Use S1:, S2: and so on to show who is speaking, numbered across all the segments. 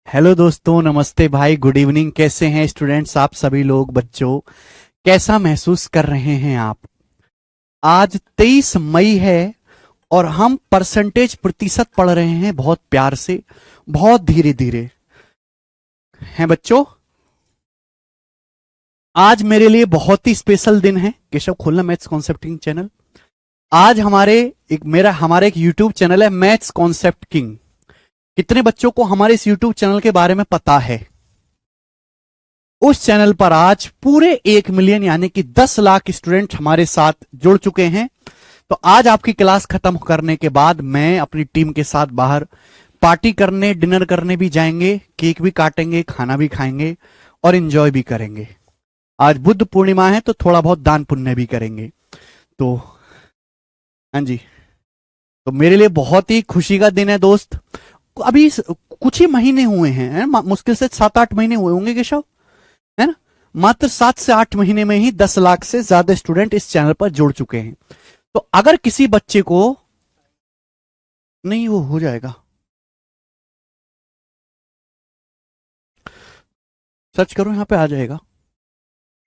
S1: Hello दोस्तों, नमस्ते भाई, गुड इवनिंग। कैसे हैं स्टूडेंट्स? आप सभी लोग, बच्चों, कैसा महसूस कर रहे हैं आप? आज 23 मई है और हम परसेंटेज प्रतिशत पढ़ रहे हैं बहुत प्यार से, बहुत धीरे धीरे। हैं बच्चों? आज मेरे लिए बहुत ही स्पेशल दिन है। केशव, खोलना मैथ्स कॉन्सेप्ट किंग चैनल। आज हमारे एक यूट्यूब चैनल है मैथ्स कॉन्सेप्ट किंग। कितने बच्चों को हमारे इस यूट्यूब चैनल के बारे में पता है? उस चैनल पर आज पूरे 1 मिलियन यानी कि 10 लाख स्टूडेंट हमारे साथ जुड़ चुके हैं। तो आज आपकी क्लास खत्म करने के बाद मैं अपनी टीम के साथ बाहर पार्टी करने, डिनर करने भी जाएंगे, केक भी काटेंगे, खाना भी खाएंगे और एंजॉय भी करेंगे। आज बुद्ध पूर्णिमा है तो थोड़ा बहुत दान पुण्य भी करेंगे। तो हाँ जी, तो मेरे लिए बहुत ही खुशी का दिन है दोस्त। अभी कुछ ही महीने हुए हैं, है? मुश्किल से 7-8 महीने हुए होंगे केशव, है ना? मात्र 7 से 8 महीने में ही 10 लाख से ज्यादा स्टूडेंट इस चैनल पर जुड़ चुके हैं। तो अगर किसी बच्चे को नहीं, वो हो जाएगा, सर्च करो, यहां पे आ जाएगा।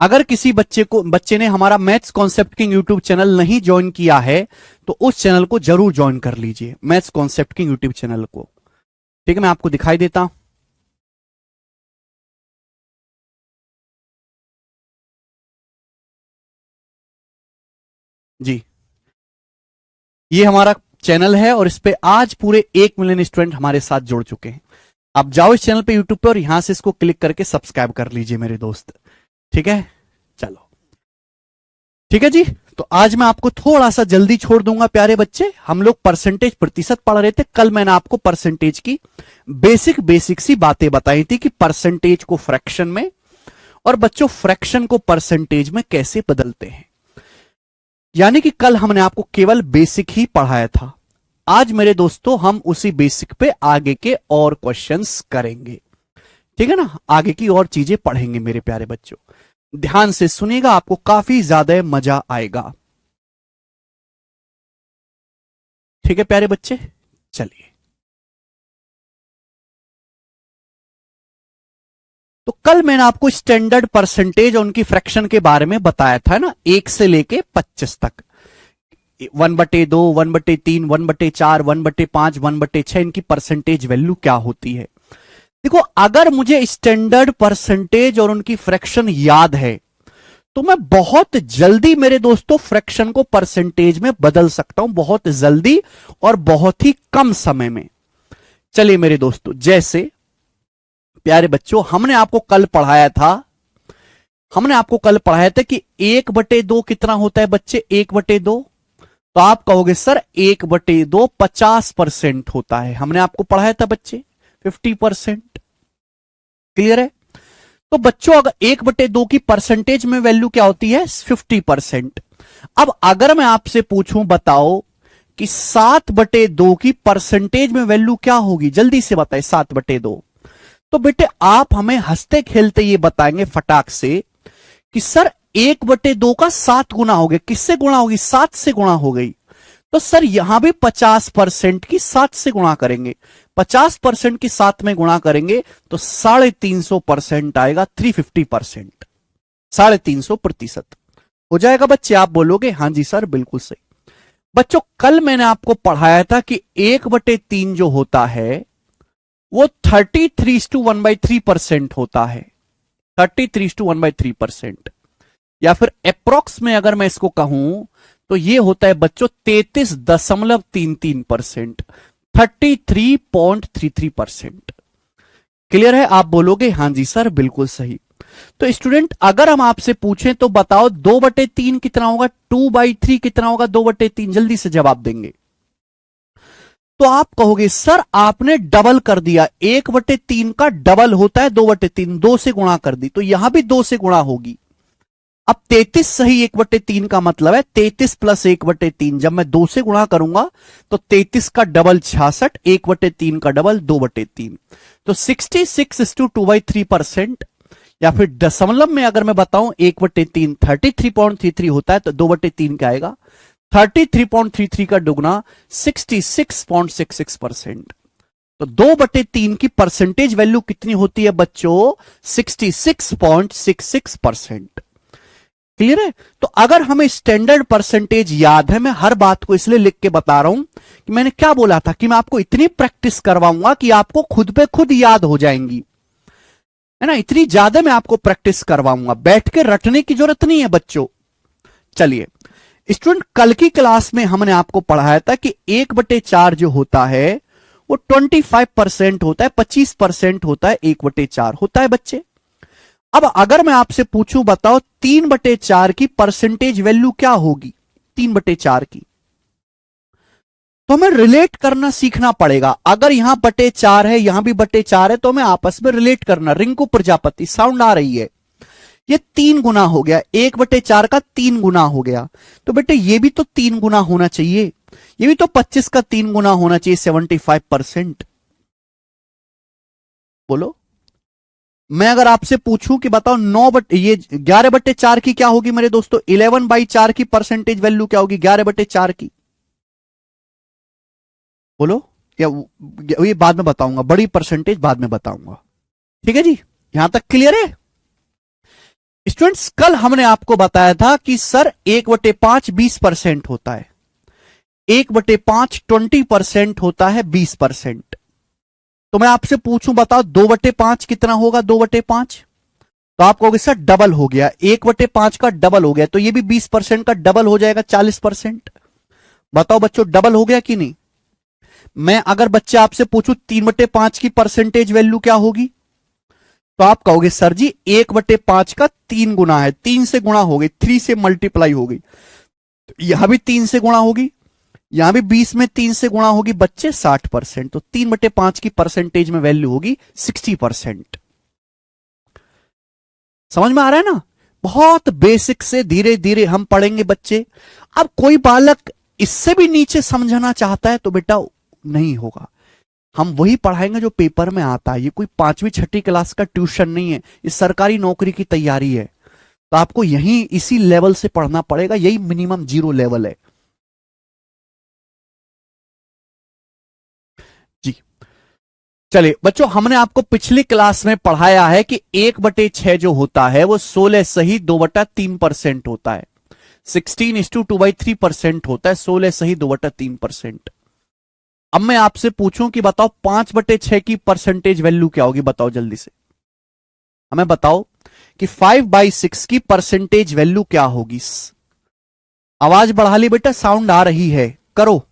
S1: अगर किसी बच्चे ने हमारा maths concept king YouTube channel नहीं ज्वाइन किया है तो उस चैनल को जरूर ज्वाइन कर लीजिए, maths concept king YouTube channel को। ठीक है, मैं आपको दिखाई देता हूं। जी, ये हमारा चैनल है और इस पे आज पूरे 1 मिलियन स्टूडेंट हमारे साथ जुड़ चुके हैं। आप जाओ इस चैनल पे यूट्यूब पे और यहां से इसको क्लिक करके सब्सक्राइब कर लीजिए मेरे दोस्त। ठीक है, चलो, ठीक है जी। तो आज मैं आपको थोड़ा सा जल्दी छोड़ दूंगा प्यारे बच्चे। हम लोग परसेंटेज प्रतिशत पढ़ रहे थे। कल मैंने आपको परसेंटेज की बेसिक बेसिक सी बातें बताई थी कि परसेंटेज को फ्रैक्शन में और बच्चों फ्रैक्शन को परसेंटेज में कैसे बदलते हैं। यानी कि कल हमने आपको केवल बेसिक ही पढ़ाया था। आज मेरे दोस्तों हम उसी बेसिक पे आगे के और क्वेश्चंस करेंगे। ठीक है ना, आगे की और चीजें पढ़ेंगे मेरे प्यारे बच्चों। ध्यान से सुनिएगा, आपको काफी ज्यादा मजा आएगा। ठीक है प्यारे बच्चे, चलिए। तो कल मैंने आपको स्टैंडर्ड परसेंटेज और उनकी फ्रैक्शन के बारे में बताया था ना, 1 से लेके 25 तक। 1/2, 1/3, 1/4, 1/5, 1/6 इनकी परसेंटेज वैल्यू क्या होती है। देखो, अगर मुझे स्टैंडर्ड परसेंटेज और उनकी फ्रैक्शन याद है तो मैं बहुत जल्दी मेरे दोस्तों फ्रैक्शन को परसेंटेज में बदल सकता हूं, बहुत जल्दी और बहुत ही कम समय में। चलिए मेरे दोस्तों, जैसे प्यारे बच्चों हमने आपको कल पढ़ाया था कि 1/2 कितना होता है बच्चे? 1/2 तो आप कहोगे सर 1/2 50% होता है। हमने आपको पढ़ाया था बच्चे 50%। क्लियर है? तो बच्चों अगर 1/2 की परसेंटेज में वैल्यू क्या होती है? 50%। अब अगर मैं आपसे पूछूं, बताओ कि 7/2 की परसेंटेज में वैल्यू क्या होगी? जल्दी से बताए, 7/2। तो बेटे आप हमें हंसते खेलते ये बताएंगे फटाक से कि सर 1/2 का 7 गुना हो गया। किससे गुणा होगी? 7 से गुणा हो गई। तो सर यहां भी 50% की 7 से गुणा करेंगे। 50% की 7 में गुणा करेंगे तो 350% आएगा। 350%, 350% हो जाएगा बच्चे। आप बोलोगे हाँ जी सर, बिल्कुल सही। बच्चों कल मैंने आपको पढ़ाया था कि 1/3 जो होता है वो 33:1/3% होता है। 33:1/3%, या फिर अप्रोक्स में अगर मैं इसको कहूं तो ये होता है बच्चों 33.33%, 33.33%। क्लियर है? आप बोलोगे हाँ जी सर, बिल्कुल सही। तो स्टूडेंट अगर हम आपसे पूछें तो बताओ 2/3 कितना होगा? 2/3 कितना होगा? 2/3 जल्दी से जवाब देंगे। तो आप कहोगे सर आपने डबल कर दिया। 1/3 का डबल होता है 2/3, 2 से गुणा कर दी, तो यहां भी 2 से गुणा होगी। अब 33 सही 1/3 का मतलब है 33 प्लस 1/3। जब मैं 2 से गुणा करूंगा तो 33 का डबल 66, 1/3 का डबल 2/3। तो 66:2/3%, या फिर दशमलव में अगर मैं बताऊं 1/3 33.33 होता है तो 2/3 क्या आएगा? 33.33 का दुगना 66.66%। तो 2/3 की परसेंटेज वैल्यू कितनी होती है बच्चों? 66.66%। क्लियर है? तो अगर हमें स्टैंडर्ड परसेंटेज याद है, मैं हर बात को इसलिए लिख के बता रहा हूं कि मैंने क्या बोला था कि मैं आपको इतनी प्रैक्टिस करवाऊंगा कि आपको खुद पे खुद याद हो जाएंगी, है ना। इतनी ज्यादा मैं आपको प्रैक्टिस करवाऊंगा, बैठ के रटने की जरूरत नहीं है बच्चों। चलिए स्टूडेंट, कल की क्लास में हमने आपको पढ़ाया था कि 1/4 जो होता है वो 25% होता है, 25% होता है, 1/4 होता है बच्चे। अब अगर मैं आपसे पूछूं, बताओ 3/4 की परसेंटेज वैल्यू क्या होगी? 3/4 की, तो हमें रिलेट करना सीखना पड़ेगा। अगर यहां बटे 4 है, यहां भी बटे 4 है, तो हमें आपस में रिलेट करना। रिंकू प्रजापति साउंड आ रही है? ये 3 गुना हो गया, 1/4 का 3 गुना हो गया, तो बेटे ये भी तो 3 गुना होना चाहिए, ये भी तो 25 का 3 गुना होना चाहिए, 75%। बोलो, मैं अगर आपसे पूछूं कि बताओ ये 11/4 की क्या होगी मेरे दोस्तों? 11/4 की परसेंटेज वैल्यू क्या होगी 11/4 की? बोलो, या ये बाद में बताऊंगा, बड़ी परसेंटेज बाद में बताऊंगा। ठीक है जी, यहां तक क्लियर है स्टूडेंट्स? कल हमने आपको बताया था कि सर 1/5 20% होता है, 1/5 20% होता है, 20%। तो मैं आपसे पूछूं, बताओ 2/5 कितना होगा? 2/5, तो आप कहोगे सर डबल हो गया, 1/5 का डबल हो गया, तो ये भी 20% का डबल हो जाएगा, 40%। बताओ बच्चों डबल हो गया कि नहीं? मैं अगर बच्चे आपसे पूछूं 3/5 की परसेंटेज वैल्यू क्या होगी, तो आप कहोगे सर जी 1/5 का 3 गुना है, 3 से गुणा हो गई, 3 से मल्टीप्लाई हो गई, यहां भी 3 से गुणा होगी, यहां भी 20 में 3 से गुणा होगी बच्चे 60%, तो 3/5 की परसेंटेज में वैल्यू होगी 60%। समझ में आ रहा है ना? बहुत बेसिक से धीरे धीरे हम पढ़ेंगे बच्चे। अब कोई बालक इससे भी नीचे समझना चाहता है तो बेटा नहीं होगा, हम वही पढ़ाएंगे जो पेपर में आता है। ये कोई 5वीं 6ठी क्लास का ट्यूशन नहीं है, ये सरकारी नौकरी की तैयारी है, तो आपको यही इसी लेवल से पढ़ना पड़ेगा, यही मिनिमम 0 लेवल है जी। चलिए बच्चों, हमने आपको पिछली क्लास में पढ़ाया है कि 1/6 जो होता है वो 16 सही 2/3% होता है, 16:2/3% होता है, 16 सही 2/3%। अब मैं आपसे पूछूं कि बताओ 5/6 की परसेंटेज वैल्यू क्या होगी? बताओ जल्दी से, हमें बताओ कि 5/6 की परसेंटेज वैल्यू क्या होगी? आवाज बढ़ा ली बेटा, साउंड आ रही है, करो।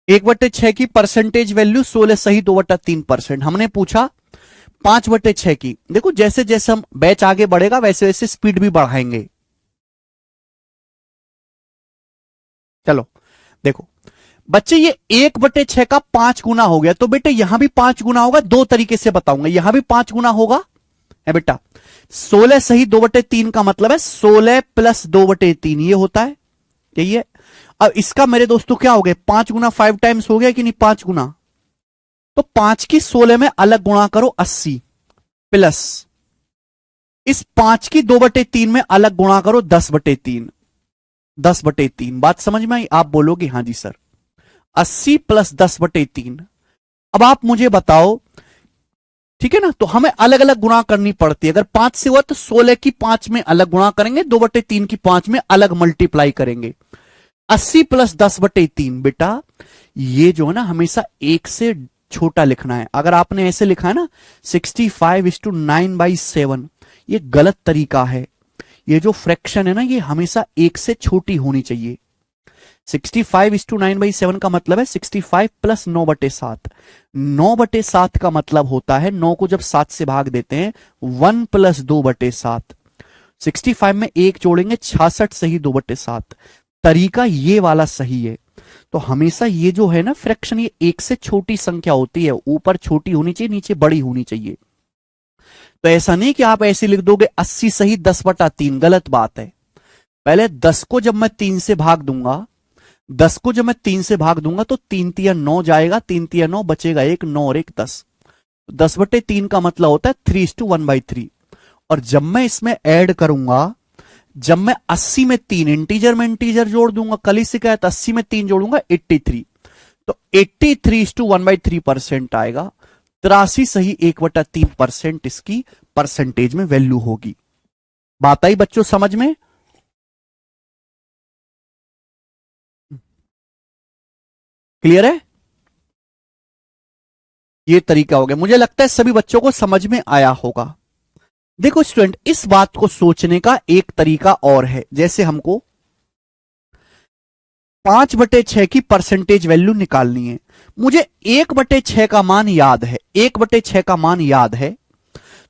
S1: एक बटे छह की परसेंटेज वैल्यू 16 सही 2/3%। हमने पूछा 5/6 की। देखो जैसे जैसे हम बैच आगे बढ़ेगा वैसे वैसे स्पीड भी बढ़ाएंगे। चलो देखो बच्चे, ये 1/6 का 5 गुना हो गया, तो बेटे यहां भी 5 गुना होगा। दो तरीके से बताऊंगा, यहां भी 5 गुना होगा है बेटा। 16 सही 2/3 का मतलब है 16 प्लस 2/3 ये होता है, यही है। अब इसका मेरे दोस्तों क्या हो गया, 5 गुना 5 टाइम्स हो गया कि नहीं? 5 गुना, तो 5 की 16 में अलग गुणा करो 80, प्लस इस 5 की 2/3 में अलग गुणा करो 10/3, 10/3। बात समझ में आई? आप बोलोगे हाँ जी सर। 80 प्लस 10/3। अब आप मुझे बताओ, ठीक है ना, तो हमें अलग अलग गुणा करनी पड़ती है। अगर 5 से हुआ तो 16 की 5 में अलग गुणा करेंगे, 2/3 की 5 में अलग मल्टीप्लाई करेंगे। 80 प्लस 10/3 बेटा, ये जो है ना हमेशा 1 से छोटा लिखना है। अगर आपने ऐसे लिखा है ना 65:9/7, ये गलत तरीका है। ये जो फ्रैक्शन है ना ये हमेशा 1 से छोटी होनी चाहिए। 65:9/7 का मतलब है 65 प्लस 9/7। 9/7 का मतलब होता है 9 को जब 7 से भाग देते हैं 1 प्लस 2/7। 65 में 1 जोड़ेंगे 66 सही 2/7। तरीका ये वाला सही है। तो हमेशा ये जो है ना फ्रैक्शन, ये 1 से छोटी संख्या होती है, ऊपर छोटी होनी चाहिए नीचे बड़ी होनी चाहिए। तो ऐसा नहीं कि आप ऐसे लिख दोगे 80 सही 10/3, गलत बात है। पहले 10 को जब मैं 3 से भाग दूंगा, 10 को जब मैं 3 से भाग दूंगा तो 3 तिया 9 जाएगा, 3 तिया 9 बचेगा एक, 9 और एक 10। 10/3 का मतलब होता है 3:1/3। और जब मैं इसमें ऐड करूंगा, जब मैं 80 में 3 इंटीजर में इंटीजर जोड़ दूंगा, कल ही सिखाया था, 80 में 3 जोड़ूंगा 83, तो 83:1/3% आएगा। 83 सही 1/3% इसकी परसेंटेज में वैल्यू होगी। बात आई बच्चों समझ में? क्लियर है? ये तरीका हो गया, मुझे लगता है सभी बच्चों को समझ में आया होगा। देखो स्टूडेंट, इस बात को सोचने का एक तरीका और है। जैसे हमको 5/6 की परसेंटेज वैल्यू निकालनी है, मुझे 1/6 का मान याद है, 1/6 का मान याद है,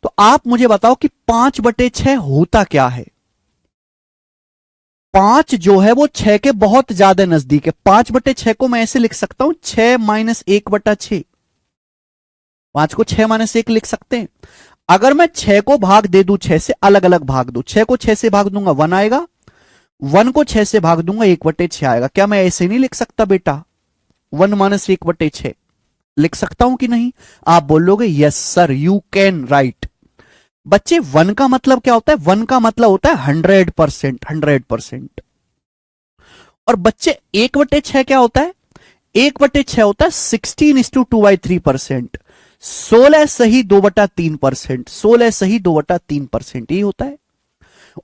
S1: तो आप मुझे बताओ कि 5/6 होता क्या है। 5 जो है वो 6 के बहुत ज्यादा नजदीक है। 5/6 को मैं ऐसे लिख सकता हूं, 6 - 1/6। 5 को 6 - 1 लिख सकते हैं। अगर मैं 6 को भाग दे दूं, 6 से अलग अलग भाग दू, 6 को 6 से भाग दूंगा 1 आएगा, 1 को 6 से भाग दूंगा 1/6 आएगा। क्या मैं ऐसे नहीं लिख सकता बेटा? 1 - 1/6 लिख सकता हूं कि नहीं? आप बोलोगे yes sir, you can write. बच्चे 1 का मतलब क्या होता है? 1 का मतलब होता है 100%, 100%। और बच्चे 1/6 क्या होता है? 1/6 होता है 16:2/3%। 16 सही 2/3%, 16 सही 2/3% ही होता है।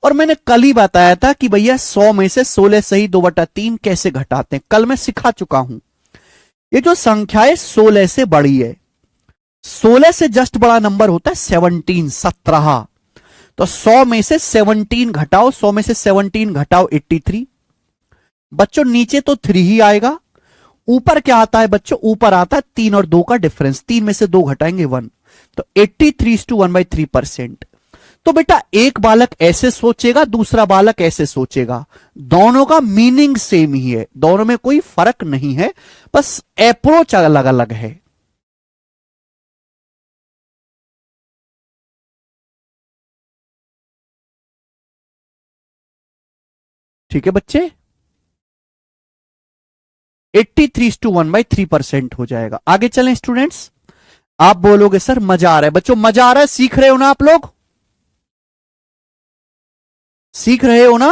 S1: और मैंने कल ही बताया था कि भैया 100 में से 16 सही 2/3 कैसे घटाते हैं, कल मैं सिखा चुका हूं। ये जो संख्या है 16 से बड़ी है, 16 से जस्ट बड़ा नंबर होता है 17, 17। तो 100 में से 17 घटाओ, 100 में से 17 घटाओ 83। बच्चों नीचे तो 3 ही आएगा, ऊपर क्या आता है बच्चों? ऊपर आता है 3 और 2 का डिफरेंस, 3 में से 2 घटाएंगे 1, तो 83:1/3%। तो बेटा एक बालक ऐसे सोचेगा, दूसरा बालक ऐसे सोचेगा, दोनों का मीनिंग सेम ही है, दोनों में कोई फर्क नहीं है, बस अप्रोच अलग अलग है। ठीक है बच्चे, 83:1/3% हो जाएगा। आगे चलें स्टूडेंट्स। आप बोलोगे सर मजा आ रहा है। बच्चों मजा आ रहा है, सीख रहे हो ना आप लोग? सीख रहे हो ना?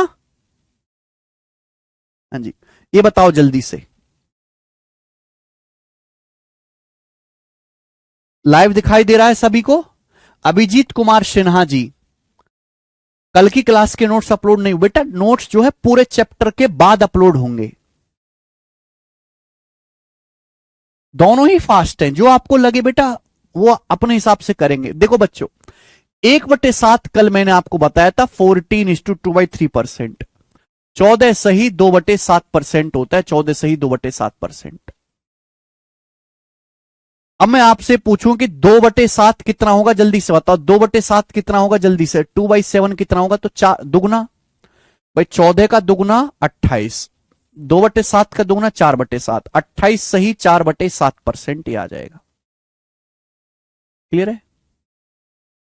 S1: हाँ जी, ये बताओ जल्दी से। लाइव दिखाई दे रहा है सभी को? अभिजीत कुमार सिन्हा जी, कल की क्लास के नोट्स अपलोड नहीं हुए बेटा, नोट्स जो है पूरे चैप्टर के बाद अपलोड होंगे। दोनों ही फास्ट हैं, जो आपको लगे बेटा वो अपने हिसाब से करेंगे। देखो बच्चों, 1/7 कल मैंने आपको बताया था 14:2/3%। 14 सही 2/7% होता है, 14 सही 2/7%। अब मैं आपसे पूछूं कि 2/7 कितना होगा, जल्दी से बताओ। 2/7 कितना होगा जल्दी से? 2/7 कितना होगा? तो 4 दुगना, भाई 14 का दुगना 28, 2/7 का दुगना 4/7, 28 सही 4/7% ही आ जाएगा। क्लियर है?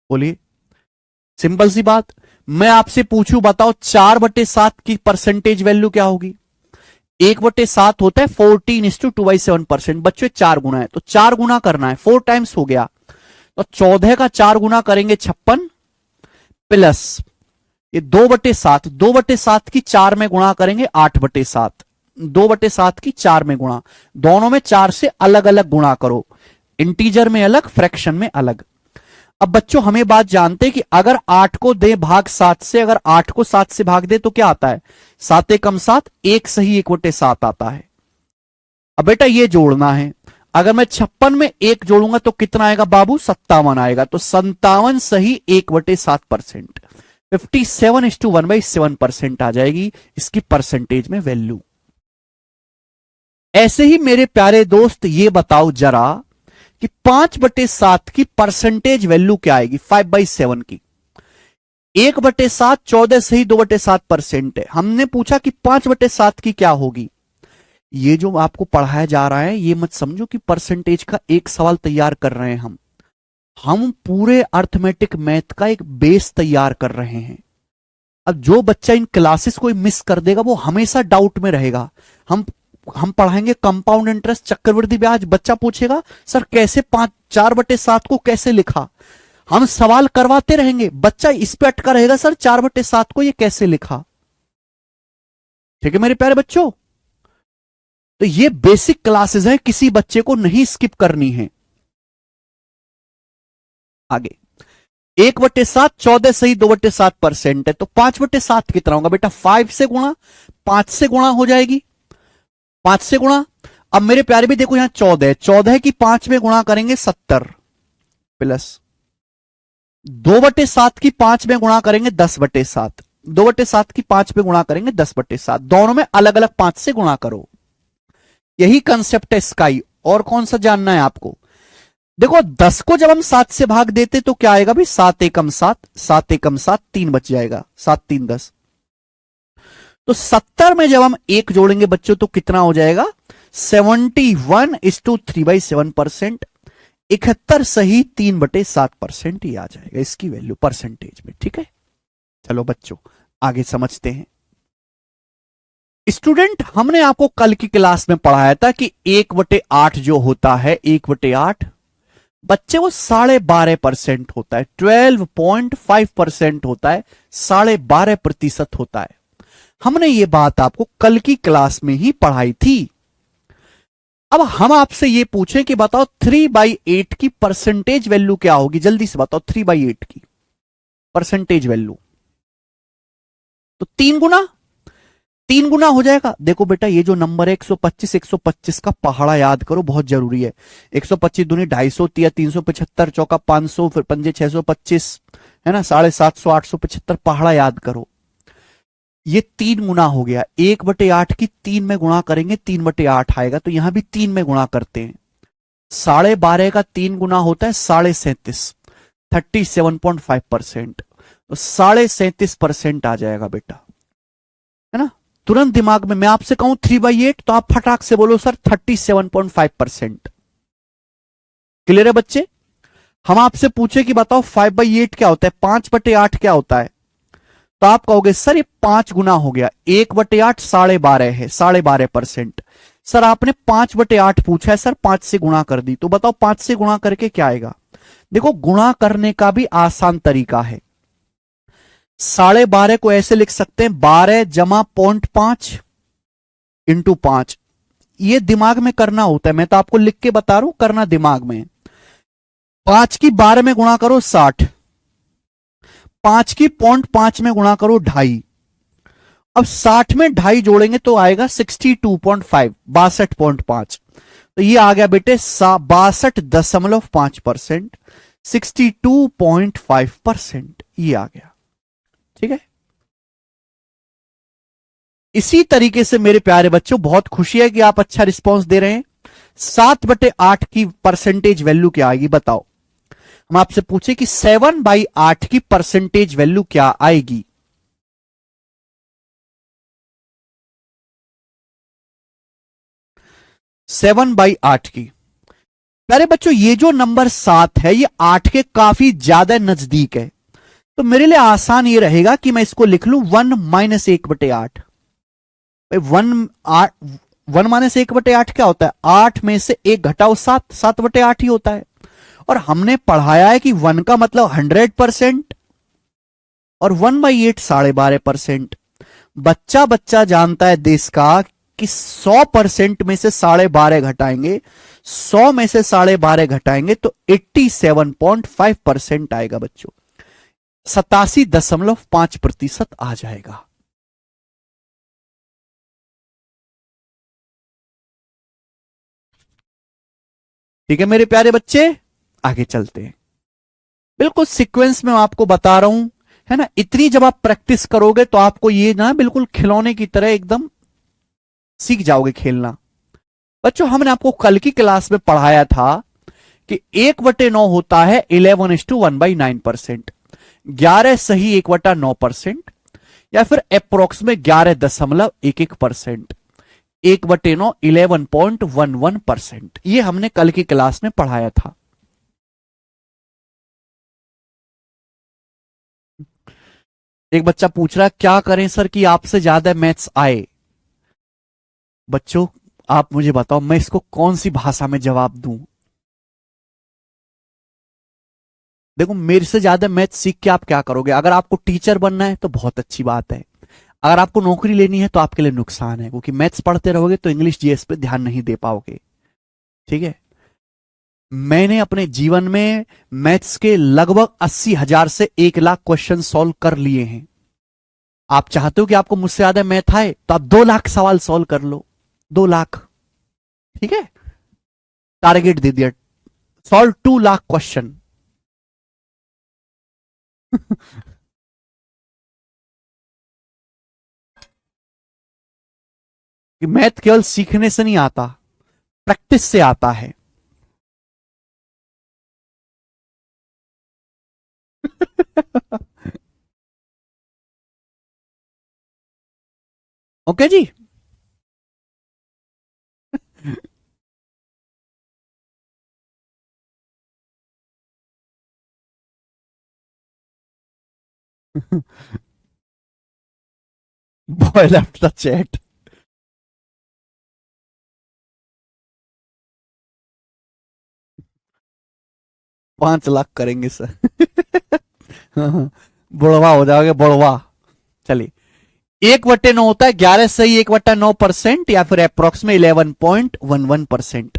S1: बोलिए। सिंपल सी बात। मैं आपसे पूछूं, बताओ 4/7 की परसेंटेज वैल्यू क्या होगी? 1/7 होता है 14:2/7%। बच्चों 4 गुना है, तो 4 गुना करना है, 4 टाइम्स हो गया, तो 14 का 4 गुना करेंगे 56, प्लस ये 2/7, 2/7 की 4 में गुणा करेंगे 8/7, 2/7 की 4 में गुणा, दोनों में 4 से अलग अलग गुणा करो, इंटीजर में अलग, फ्रैक्शन में अलग। अब बच्चों हमें बात जानते हैं कि अगर 8 को दे भाग 7 से, अगर 8 को 7 से भाग दे तो क्या आता है? 7 एकम 7, 1 सही 1/7 आता है। अब बेटा ये जोड़ना है, अगर मैं 56 में 1 जोड़ूंगा तो कितना आएगा बाबू? 57 आएगा, तो 57 सही 1/7%, 57:1/7% आ जाएगी इसकी परसेंटेज में वैल्यू। ऐसे ही मेरे प्यारे दोस्त ये बताओ जरा कि 5/7 की परसेंटेज वैल्यू क्या आएगी? 5/7 की। 1/7 14 सही 2/7% है। हमने पूछा कि 5/7 की क्या होगी। ये जो आपको पढ़ाया जा रहा है ये मत समझो कि परसेंटेज का एक सवाल तैयार कर रहे हैं हम पूरे अर्थमेटिक मैथ का एक बेस तैयार कर रहे हैं। अब जो बच्चा इन क्लासेस को मिस कर देगा वो हमेशा डाउट में रहेगा। हम हम पढ़ाएंगे कंपाउंड इंटरेस्ट, चक्रवृद्धि ब्याज, बच्चा पूछेगा सर कैसे 4/7 को कैसे लिखा। हम सवाल करवाते रहेंगे, बच्चा इस पे अटका रहेगा सर 4/7 को ये कैसे लिखा। ठीक है मेरे प्यारे बच्चों, तो ये बेसिक क्लासेस है, किसी बच्चे को नहीं स्किप करनी है। आगे 1/7 14 सही 2/7% है, तो 5/7 कितना होगा बेटा? 5 से गुणा, 5 से गुणा हो जाएगी, 5 से गुणा। अब मेरे प्यारे भी देखो यहां 14, 14 की 5 में गुणा करेंगे 70 प्लस 2/7 की 5 में गुणा करेंगे 10/7, 2/7 की 5 में गुणा करेंगे 10/7, दोनों में अलग अलग 5 से गुणा करो। यही कंसेप्ट है स्काई। और कौन सा जानना है आपको? देखो 10 को जब हम 7 से भाग देते तो क्या आएगा भाई? 7 एकम 7, 7 एकम 7, 3 बच जाएगा, 7 3 10। तो 70 में जब हम 1 जोड़ेंगे बच्चों तो कितना हो जाएगा? 71:3/7%। 71 सही 3/7% ही आ जाएगा इसकी वैल्यू परसेंटेज में। ठीक है, चलो बच्चों आगे समझते हैं। स्टूडेंट, हमने आपको कल की क्लास में पढ़ाया था कि 1/8 जो होता है, 1/8 बच्चे वो 12.5% होता है, 12.5% होता है, 12.5% होता है। हमने ये बात आपको कल की क्लास में ही पढ़ाई थी। अब हम आपसे ये पूछें कि बताओ 3/8 की परसेंटेज वैल्यू क्या होगी? जल्दी से बताओ 3/8 की परसेंटेज वैल्यू। तो 3 गुना हो जाएगा। देखो बेटा ये जो नंबर है 125, 125 का पहाड़ा याद करो, बहुत जरूरी है। 125 दूनी 250, 375, चौका 500, फिर पंजे 625, है ना, 750, 875 पहाड़ा याद करो। ये 3 गुना हो गया। 1/8 की 3 में गुणा करेंगे 3/8 आएगा, तो यहां भी 3 में गुणा करते हैं। 12.5 का 3 गुना होता है 37.5, 37.5%, तो 37.5% आ जाएगा बेटा, है ना। तुरंत दिमाग में मैं आपसे कहूं 3/8 तो आप फटाक से बोलो सर 37.5%। क्लियर है बच्चे? हम आपसे पूछे कि बताओ 5/8 क्या होता है, 5/8 क्या होता है, तो आप कहोगे सर ये 5 गुना हो गया। 1/8 12.5 है, 12.5%। सर आपने 5/8 पूछा है, सर 5 से गुणा कर दी, तो बताओ 5 से गुणा करके क्या आएगा? देखो गुणा करने का भी आसान तरीका है। 12.5 को ऐसे लिख सकते हैं 12 जमा 0.5 इंटू 5। ये दिमाग में करना होता है, मैं तो आपको लिख के बता रहा हूं, करना दिमाग में। 5 की 12 में गुणा करो 60, 5 की 0.5 में गुणा करो 2.5। अब 60 में 2.5 जोड़ेंगे तो आएगा 62.5, 62.5। तो ये आ गया बेटे 62.5%, 62.5% ये आ गया। ठीक है, इसी तरीके से मेरे प्यारे बच्चों बहुत खुशी है कि आप अच्छा रिस्पांस दे रहे हैं। 7/8 की परसेंटेज वैल्यू क्या आएगी बताओ? हम आपसे पूछे कि 7/8 की परसेंटेज वैल्यू क्या आएगी? सेवन बाई आठ की। प्यारे बच्चों ये जो नंबर 7 है ये 8 के काफी ज्यादा नजदीक है, तो मेरे लिए आसान ये रहेगा कि मैं इसको लिख लूं 1 माइनस 1/8। 1 - 1/8 क्या होता है? 8 में से 1 घटाओ 7, 7/8 ही होता है। और हमने पढ़ाया है कि 1 का मतलब 100% और 1/8 12.5%। बच्चा बच्चा जानता है देश का कि 100% में से 12.5 घटाएंगे, 100 में से 12.5 घटाएंगे तो 87.5% आएगा बच्चों, 87.5% आ जाएगा। ठीक है मेरे प्यारे बच्चे, आगे चलते हैं। बिल्कुल सीक्वेंस में आपको बता रहा हूं, है ना। इतनी जब आप प्रैक्टिस करोगे तो आपको ये ना बिल्कुल खिलौने की तरह एकदम सीख जाओगे खेलना। बच्चों हमने आपको कल की क्लास में पढ़ाया था कि 1/9 होता है 11:1/9%, 11 सही 1/9%, या फिर अप्रोक्स में 11.11%। 1/9 11.11%, ये हमने कल की क्लास में पढ़ाया था। एक बच्चा पूछ रहा है क्या करें सर कि आपसे ज्यादा मैथ्स आए। बच्चों, आप मुझे बताओ मैं इसको कौन सी भाषा में जवाब दूं। देखो, मेरे से ज्यादा मैथ सीख के आप क्या करोगे? अगर आपको टीचर बनना है तो बहुत अच्छी बात है, अगर आपको नौकरी लेनी है तो आपके लिए नुकसान है, क्योंकि मैथ्स पढ़ते रहोगे तो इंग्लिश जीएस पे ध्यान नहीं दे पाओगे। ठीक है। मैंने अपने जीवन में मैथ्स के लगभग 80,000 से 1 लाख क्वेश्चन सॉल्व कर लिए हैं। आप चाहते हो कि आपको मुझसे ज्यादा मैथ आए तो आप 2 लाख सवाल सॉल्व कर लो। 2 लाख। ठीक है। टारगेट दे दिया, सॉल्व 2 लाख क्वेश्चन। कि मैथ केवल सीखने से नहीं आता, प्रैक्टिस से आता है। ओके जी। Boy left the chat. 5 lakh करेंगे सर। बुढ़वा हो जाओगे, बुढ़वा। चलिए, 1/9 होता है 11 सही 1/9% या फिर अप्रोक्स में 11.11%।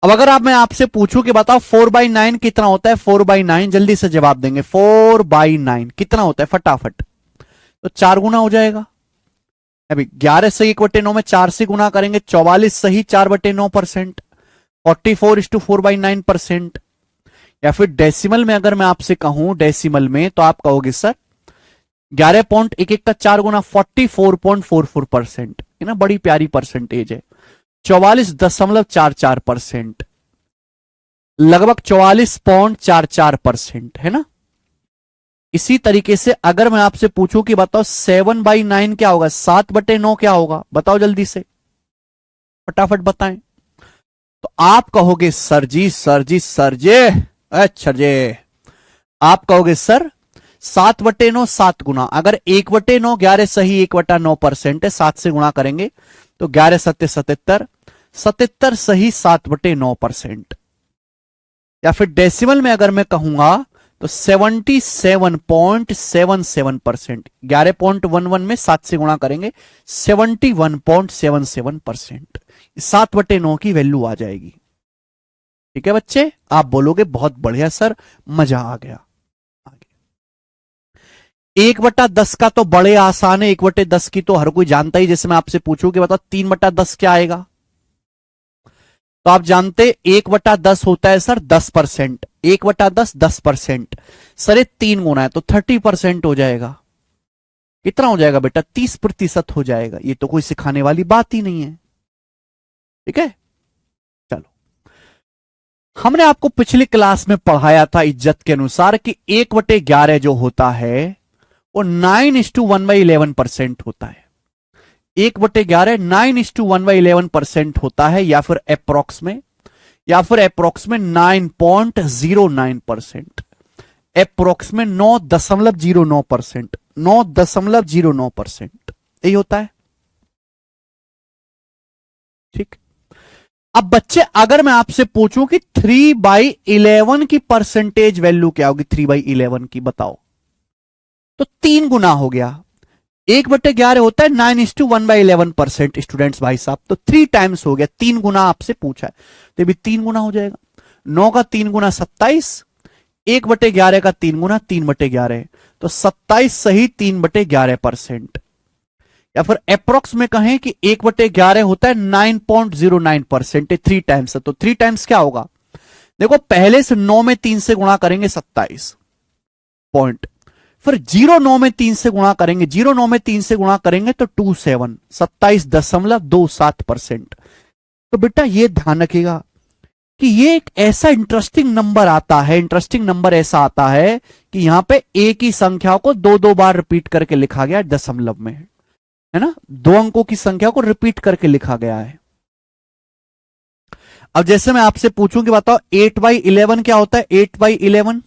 S1: अब अगर आप मैं आपसे पूछूं कि बताओ 4/9 कितना होता है, 4/9 जल्दी से जवाब देंगे। 4/9 कितना होता है फटाफट? तो 4 गुना हो जाएगा। अभी 11 सही 1/9 में 4 से गुना करेंगे, 44 सही 4/9%, 44:4/9%। या फिर डेसिमल में अगर मैं आपसे कहूं, डेसिमल में तो आप कहोगे सर 11.11 का 4 गुना 44.44%। है ना, बड़ी प्यारी परसेंटेज है। 44.44%, लगभग 44.44% है ना। इसी तरीके से अगर मैं आपसे पूछूं कि बताओ 7/9 क्या होगा, 7/9 क्या होगा, बताओ जल्दी से, फटाफट बताएं। तो आप कहोगे सर जी, सर जी, सर जी, अच्छा जी, आप कहोगे सर 7/9 7 गुना, अगर 1/9 11 सही 1/9% है, 7 से गुणा करेंगे तो 11 सत्ते 77, 77 सही 7/9%। या फिर डेसिमल में अगर मैं कहूंगा तो 77.77%, 11.11 में 7 से गुणा करेंगे 71.77%, 7/9 की वैल्यू आ जाएगी। ठीक है बच्चे, आप बोलोगे बहुत बढ़िया सर, मजा आ गया। 1/10 का तो बड़े आसान है, 1/10 की तो हर कोई जानता ही। जैसे मैं आपसे पूछूं कि बताओ 3/10 क्या आएगा, तो आप जानते 1/10 होता है सर 10%। 1/10 10%, सर ये 3 गुना है तो 30% हो जाएगा। कितना हो जाएगा बेटा, 30% हो जाएगा। ये तो कोई सिखाने वाली बात ही नहीं है। ठीक है। चलो, हमने आपको पिछली क्लास में पढ़ाया था इज्जत के अनुसार कि 1/11 जो होता है वो 9:1/11% होता है। 1/11 9:1/11% होता है, या फिर अप्रोक्स में 9.09%, अप्रोक्स में 9.09%, 9.09%, यही होता है। ठीक। अब बच्चे, अगर मैं आपसे पूछूं कि 3/11 की परसेंटेज वैल्यू क्या होगी, 3/11 की बताओ, तो 3 गुना हो गया। 1/11 होता है 9:1/11%, स्टूडेंट्स भाई साहब, तो 3 टाइम्स हो गया, 3 गुना आपसे पूछा है तो भी 3 गुना हो जाएगा। 9 का 3 गुना 27, 1/11 का 3 गुना 3/11, तो 27 सही 3/11%। या फिर अप्रोक्स में कहें कि 1/11 होता है 9.09%, 3 टाइम्स है तो 3 टाइम्स क्या होगा, देखो पहले से 9 में 3 से गुणा करेंगे 27 पॉइंट, फिर 0.9 में 3 से गुणा करेंगे, 0.9 में 3 से गुणा करेंगे तो 27.27%। तो बेटा ये ध्यान रखिएगा कि ये एक ऐसा इंटरेस्टिंग नंबर आता है, इंटरेस्टिंग नंबर ऐसा आता है कि यहां पे एक ही संख्या को दो दो बार रिपीट करके लिखा गया दशमलव में, है ना, 2 अंकों की संख्या को रिपीट करके लिखा गया है। अब जैसे मैं आपसे पूछूं कि बताओ 8/11 क्या होता है, 8/11,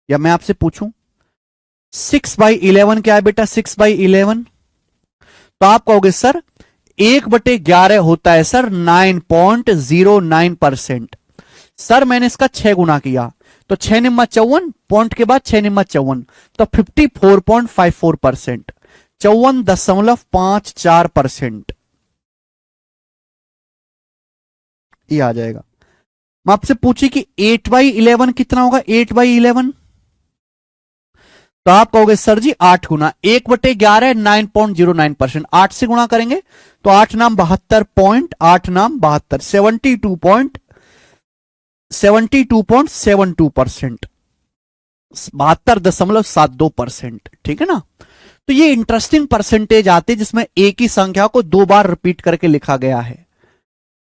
S1: या मैं आपसे पूछूं 6/11 क्या है बेटा? 6/11 तो आप कहोगे सर 1/11 होता है सर 9.09%। सर मैंने इसका 6 गुना किया तो 6 निम्मा 54, पॉइंट के बाद 6 निम्मा 54, तो 54.54%, 54.54%। ये आ जाएगा। मैं आपसे पूछी कि 8/11 कितना होगा? 8/11 तो आप कहोगे सर जी 8 गुना 1/11 9.09%, 8 से गुणा करेंगे तो 8 नाम 72 72.72%, 72.72%। ठीक है ना? तो ये इंटरेस्टिंग परसेंटेज आते हैं जिसमें एक ही संख्या को दो बार रिपीट करके लिखा गया है।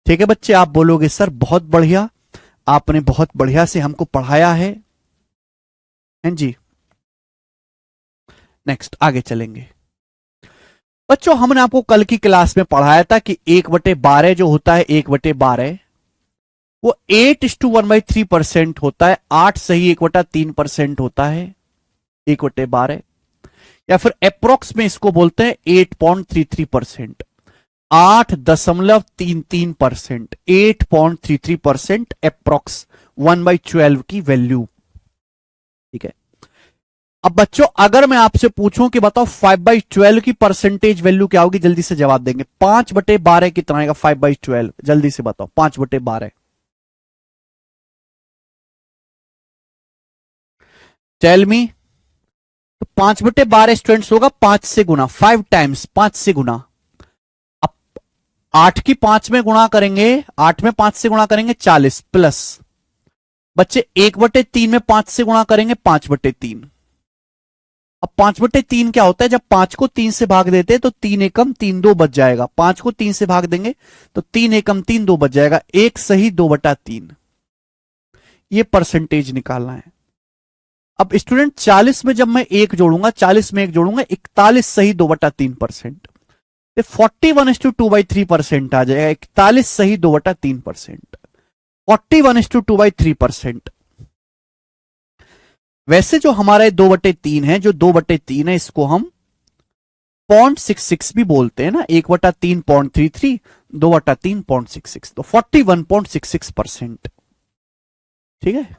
S1: ठीक है बच्चे, आप बोलोगे सर बहुत बढ़िया, आपने बहुत बढ़िया से हमको पढ़ाया है जी। नेक्स्ट आगे चलेंगे बच्चों। हमने आपको कल की क्लास में पढ़ाया था कि 1/12 जो होता है 1/12 वो 8:1/3% होता है। 8 सही 1/3% होता है 1/12, या फिर अप्रोक्स में इसको बोलते हैं 8.33%। 8.33%, 8.33% अप्रोक्स 1/12 की वैल्यू। ठीक है। अब बच्चों अगर मैं आपसे पूछूं कि बताओ 5/12 की परसेंटेज वैल्यू क्या होगी, जल्दी से जवाब देंगे। 5/12 कितना आएगा? 5/12 जल्दी से बताओ। 5/12 टेल मी। तो 5/12 स्टूडेंट्स होगा 5 से गुना, 5 टाइम्स, 5 से गुना। अब 8 की 5 में गुणा करेंगे, 8 में 5 से गुणा करेंगे 40 प्लस बच्चे 1/3 में 5 से गुणा करेंगे 5/3। अब 5/3 क्या होता है? जब 5 को 3 से भाग देते हैं तो 3 एकम 3 2 बच जाएगा। 5 को 3 से भाग देंगे तो 3 एकम 3 2 बच जाएगा। एक सही 2/3 ये परसेंटेज निकालना है। अब स्टूडेंट 40 में जब मैं एक जोड़ूंगा, 40 में एक जोड़ूंगा 41 सही 2/3%, 41:2/3% आ जाएगा। 41 सही 2/3%, 41:2/3%। वैसे जो हमारा 2/3 है, जो 2/3 है इसको हम 0.66 भी बोलते हैं ना। 1/3.33, 2/3.66, तो 41.66%। ठीक है।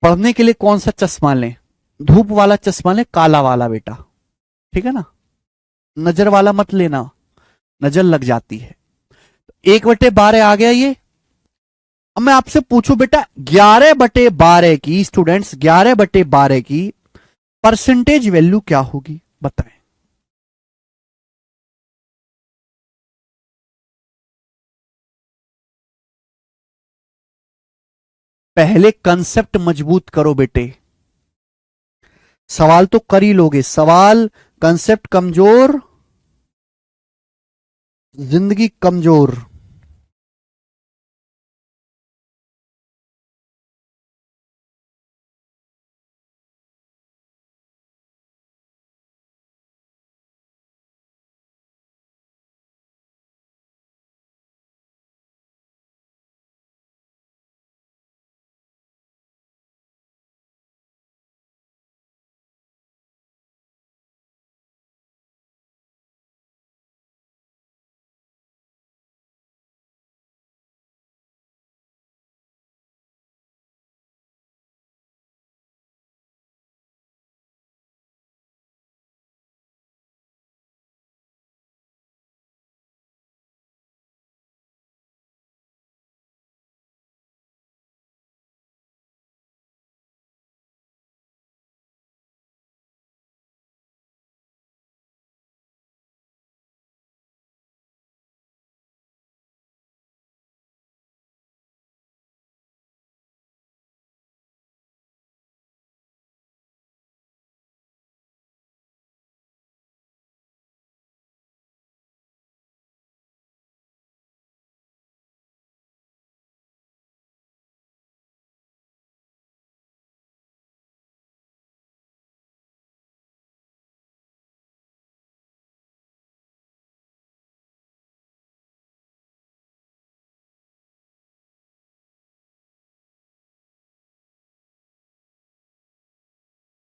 S1: पढ़ने के लिए कौन सा चश्मा लें? धूप वाला चश्मा लें, काला वाला बेटा। ठीक है ना? नजर वाला मत लेना, नजर लग जाती है। 1/12 आ गया ये। अब मैं आपसे पूछूं बेटा 11/12 की, स्टूडेंट्स 11/12 की परसेंटेज वैल्यू क्या होगी बताएं। पहले कंसेप्ट मजबूत करो बेटे, सवाल तो कर ही लोगे। सवाल कंसेप्ट कमजोर, जिंदगी कमजोर।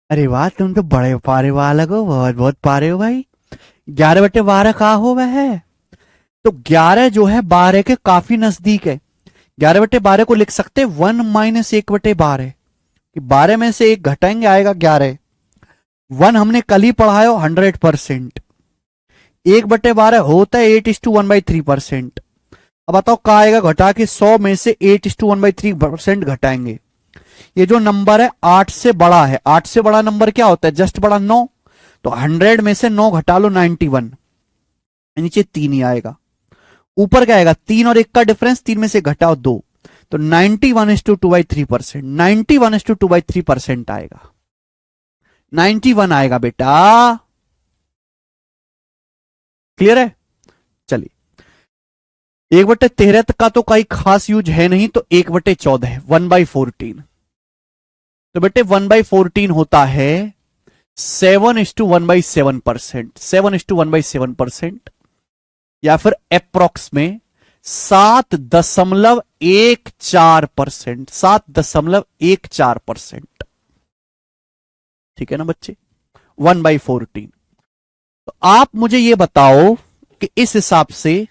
S1: अरे वाह, तुम तो बड़े पारे बालक हो, बहुत बहुत पारे हो भाई। 11/12 कहा हो वह है? तो 11 जो है 12 के काफी नजदीक है। 11/12 को लिख सकते 1 - 1/12 कि 12 में से एक घटाएंगे आएगा 11। 1 हमने कल ही पढ़ा है 100%। 1/12 होता है 8:1/3%। अब बताओ कहा आएगा घटा के 100 में से 8:1/3% घटाएंगे। ये जो नंबर है 8 से बड़ा है। 8 से बड़ा नंबर क्या होता है? जस्ट बड़ा 9। तो 100 में से 9 घटा लो 91, नीचे 3 ही आएगा। ऊपर क्या आएगा? 3 और 1 का डिफरेंस, 3 में से घटाओ 2। तो 91:2/3%, 91:2/3% आएगा। 91 आएगा बेटा। क्लियर है? चलिए, 1/13 का तो कोई खास यूज है नहीं, तो 1/14 1/14। तो बेटे 1/14 होता है 7:1/7%, 7:1/7%, या फिर अप्रोक्स में 7.14%, 7.14%। ठीक है ना बच्चे? 1/14। तो आप मुझे ये बताओ कि इस हिसाब से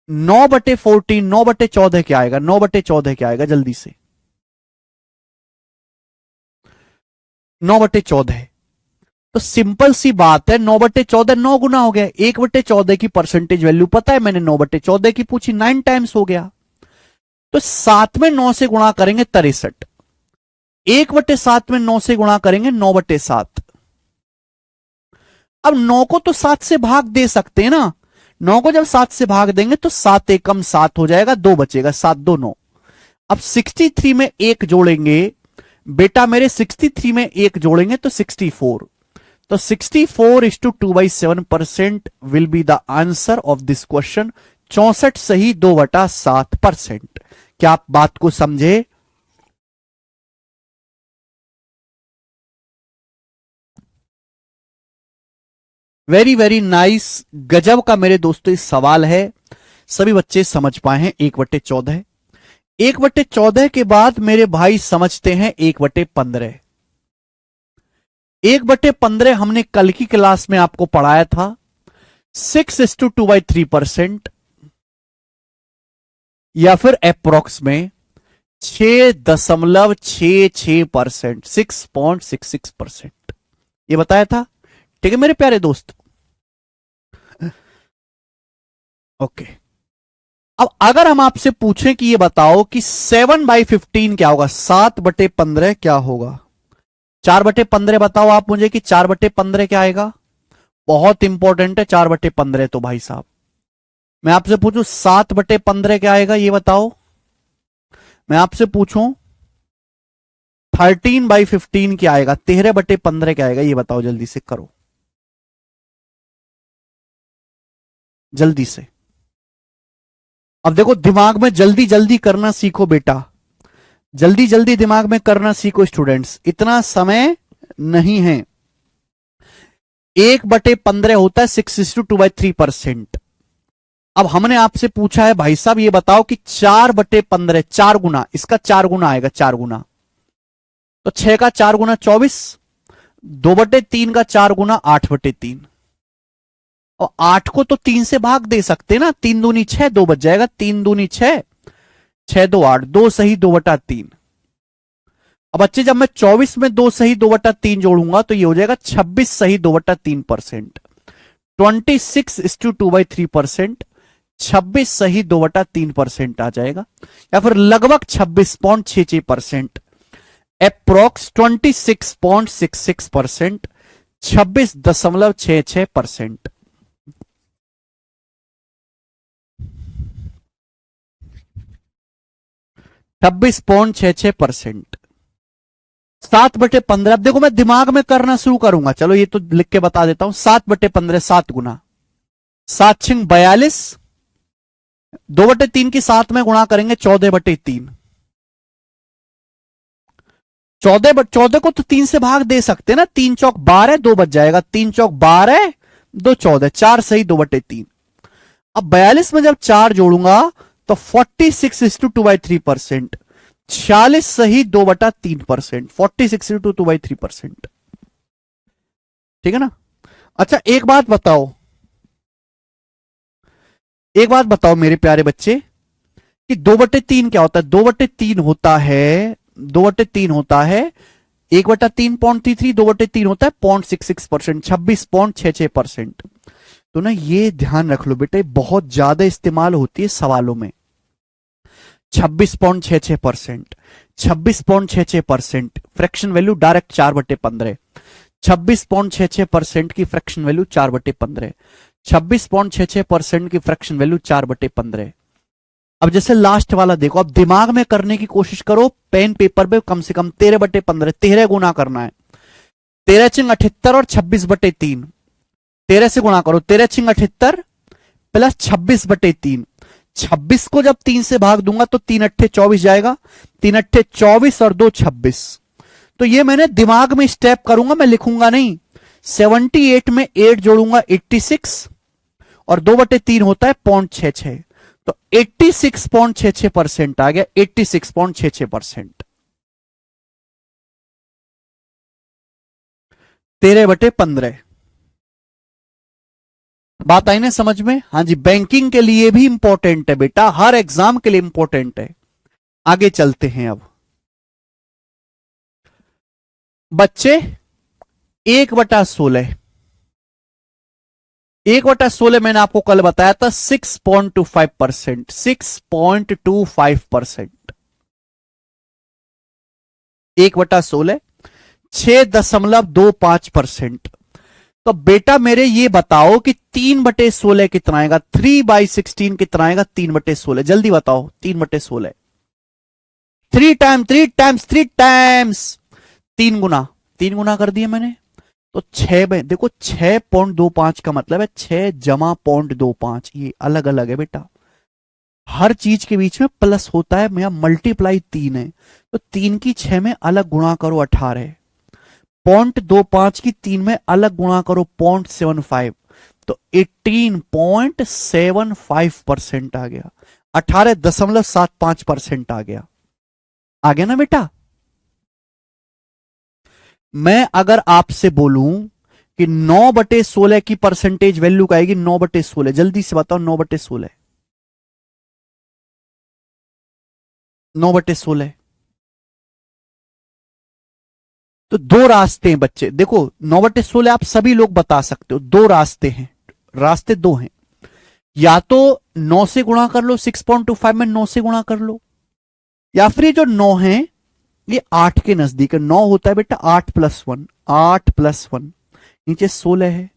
S1: 9/14, 9/14 क्या आएगा? 9/14 क्या आएगा? जल्दी से 9/14। तो सिंपल सी बात है, 9/14 9 गुना हो गया। 1/14 की परसेंटेज वैल्यू पता है, मैंने 9/14 की पूछी, 9 टाइम्स हो गया। तो 7 में 9 से गुणा करेंगे 63। 1/7 में 9 से गुणा करेंगे 9/7। अब 9 को तो 7 से भाग दे सकते हैं ना। 9 को जब 7 से भाग देंगे तो 7 एकम 7 हो जाएगा, 2 बचेगा, 7 2 9। अब 63 में 1 जोड़ेंगे बेटा मेरे, 63 में 1 जोड़ेंगे तो 64। तो 64:2/7% will be the answer of this question. 64 सही 2/7%। क्या आप बात को समझे? वेरी वेरी नाइस, गजब का मेरे दोस्तों इस सवाल है। सभी बच्चे समझ पाए हैं 1/14। 1/14 के बाद मेरे भाई समझते हैं 1/15। 1/15 हमने कल की क्लास में आपको पढ़ाया था 6:2/3%, या फिर अप्रोक्स में 6.66%, 6.66%। ये बताया था। ठीक है मेरे प्यारे दोस्त? ओके। अब अगर हम आपसे पूछें कि ये बताओ कि 7/15 क्या होगा? 7/15 क्या होगा? 4/15 बताओ आप मुझे कि 4/15 क्या आएगा? बहुत इंपॉर्टेंट है 4/15 तो भाई साहब। मैं आपसे पूछूं 7/15 क्या आएगा, ये बताओ। मैं आपसे पूछूं 13/15 क्या आएगा? 13/15 क्या आएगा? ये बताओ, जल्दी से करो, जल्दी से। अब देखो, दिमाग में जल्दी जल्दी करना सीखो बेटा, जल्दी जल्दी दिमाग में करना सीखो स्टूडेंट्स, इतना समय नहीं है। 1/15 होता है 6:2/3%। अब हमने आपसे पूछा है भाई साहब ये बताओ कि 4/15, 4 गुना, इसका 4 गुना आएगा, 4 गुना। तो 6 का 4 गुना 24, 2/3 का 4 गुना 8/3। और 8 को तो 3 से भाग दे सकते ना, 3 दूनी 6, 2 बच जाएगा, 3 दूनी 6, 6 2 8, 2 सही 2/3। अब बच्चे जब मैं 24 में 2 सही 2/3 जोड़ूंगा तो ये हो जाएगा 26 सही 2/3%। 26:2/3%, 26 सही 2/3% आ जाएगा, या फिर लगभग 26.66%। अप्रोक्स 26.66%, 26.66%। 26.66%। 7/15। अब देखो मैं दिमाग में करना शुरू करूंगा, चलो ये तो लिख के बता देता हूं। 7/15 7 गुना, 7 छिंग 42, 2/3 की 7 में गुणा करेंगे 14/3। 14 को तो 3 से भाग दे सकते ना, 3 चौक 12, 2 बच जाएगा, 3 चौक 12, 2 14, 4 सही 2/3। अब 42 में जब 4 जोड़ूंगा तो 46:2/3%, 46 सही 2/3%, 40/62 ठीक है ना। अच्छा एक बात बताओ मेरे प्यारे बच्चे कि 2/3 क्या होता है? 2/3 होता है 1/3 2/3 होता है 0.66%, 26.66%। तो ना ये ध्यान रख लो बेटे, बहुत ज्यादा इस्तेमाल होती है सवालों में। 26.66%, 26.66% फ्रैक्शन वैल्यू डायरेक्ट 4/15, 26.66% की फ्रैक्शन वैल्यू 4/15, 26.66% की फ्रैक्शन वैल्यू 4/15। अब जैसे लास्ट वाला देखो, अब दिमाग में करने की कोशिश करो, पेन पेपर पे कम से कम 13/15, 13 गुना करना है। 13 चिंग 78 और 26/3, 13 से गुणा करो, 13 चिंग 78 प्लस 26/3। 26 को जब 3 से भाग दूंगा तो 3 अट्ठे 24 जाएगा, 3 अट्ठे 24 और 2 26। तो ये मैंने दिमाग में स्टेप करूंगा, मैं लिखूंगा नहीं। 78 में 8 जोड़ूंगा 86 और 2/3 होता है 0.66, तो 86.66% आ गया, 86.66%। 13/15 बात आई ना समझ में? हाँ जी, बैंकिंग के लिए भी इंपॉर्टेंट है बेटा, हर एग्जाम के लिए इंपॉर्टेंट है। आगे चलते हैं अब बच्चे। 1/16, 1/16 मैंने आपको कल बताया था 6.25%, 6.25%। 1/16 6.25%। तो बेटा मेरे ये बताओ कि 3/16 कितना आएगा? 3/16 कितना आएगा? 3/16 जल्दी बताओ। 3/16 3 टाइम्स 3 गुना कर दिए मैंने। तो 6 में देखो, 6.25 का मतलब है 6 जमा 0.25, ये अलग अलग है बेटा। हर चीज के बीच में प्लस होता है, मेरा मल्टीप्लाई 3 है, तो 3 की 6 में अलग गुणा करो 18, 0.25 की 3 में अलग गुणा करो 0.75, तो 18.75% आ गया, 18.75% आ गया ना बेटा। मैं अगर आपसे बोलूं कि 9/16 की परसेंटेज वैल्यू क्या आएगी? 9/16 जल्दी से बताओ, 9/16, 9/16। तो दो रास्ते हैं बच्चे, देखो 9/16 आप सभी लोग बता सकते हो, दो रास्ते हैं, रास्ते दो हैं। या तो 9 से गुणा कर लो, 6.25 में 9 से गुणा कर लो, या फिर ये जो 9 है ये 8 के नजदीक है। 9 होता है बेटा 8 + 1, 8 + 1, नीचे 16 है।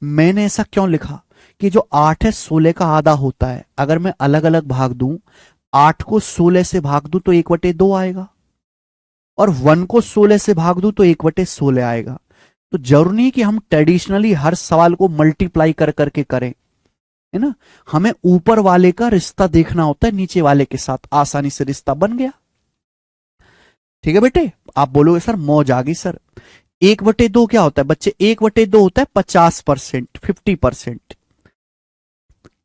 S1: मैंने ऐसा क्यों लिखा कि जो 8 है 16 का आधा होता है। अगर मैं अलग अलग भाग दूं, 8 को 16 से भाग दूं तो 1/2 आएगा, और 1 को 16 से भाग दूं तो 1/16 आएगा। तो जरूरी नहीं कि हम ट्रेडिशनली हर सवाल को मल्टीप्लाई कर करके करें, है ना। हमें ऊपर वाले का रिश्ता देखना होता है नीचे वाले के साथ, आसानी से रिश्ता बन गया। ठीक है बेटे, आप बोलोगे सर मौज आ गई सर। 1/2 क्या होता है बच्चे? 1/2 होता है 50%, 50%।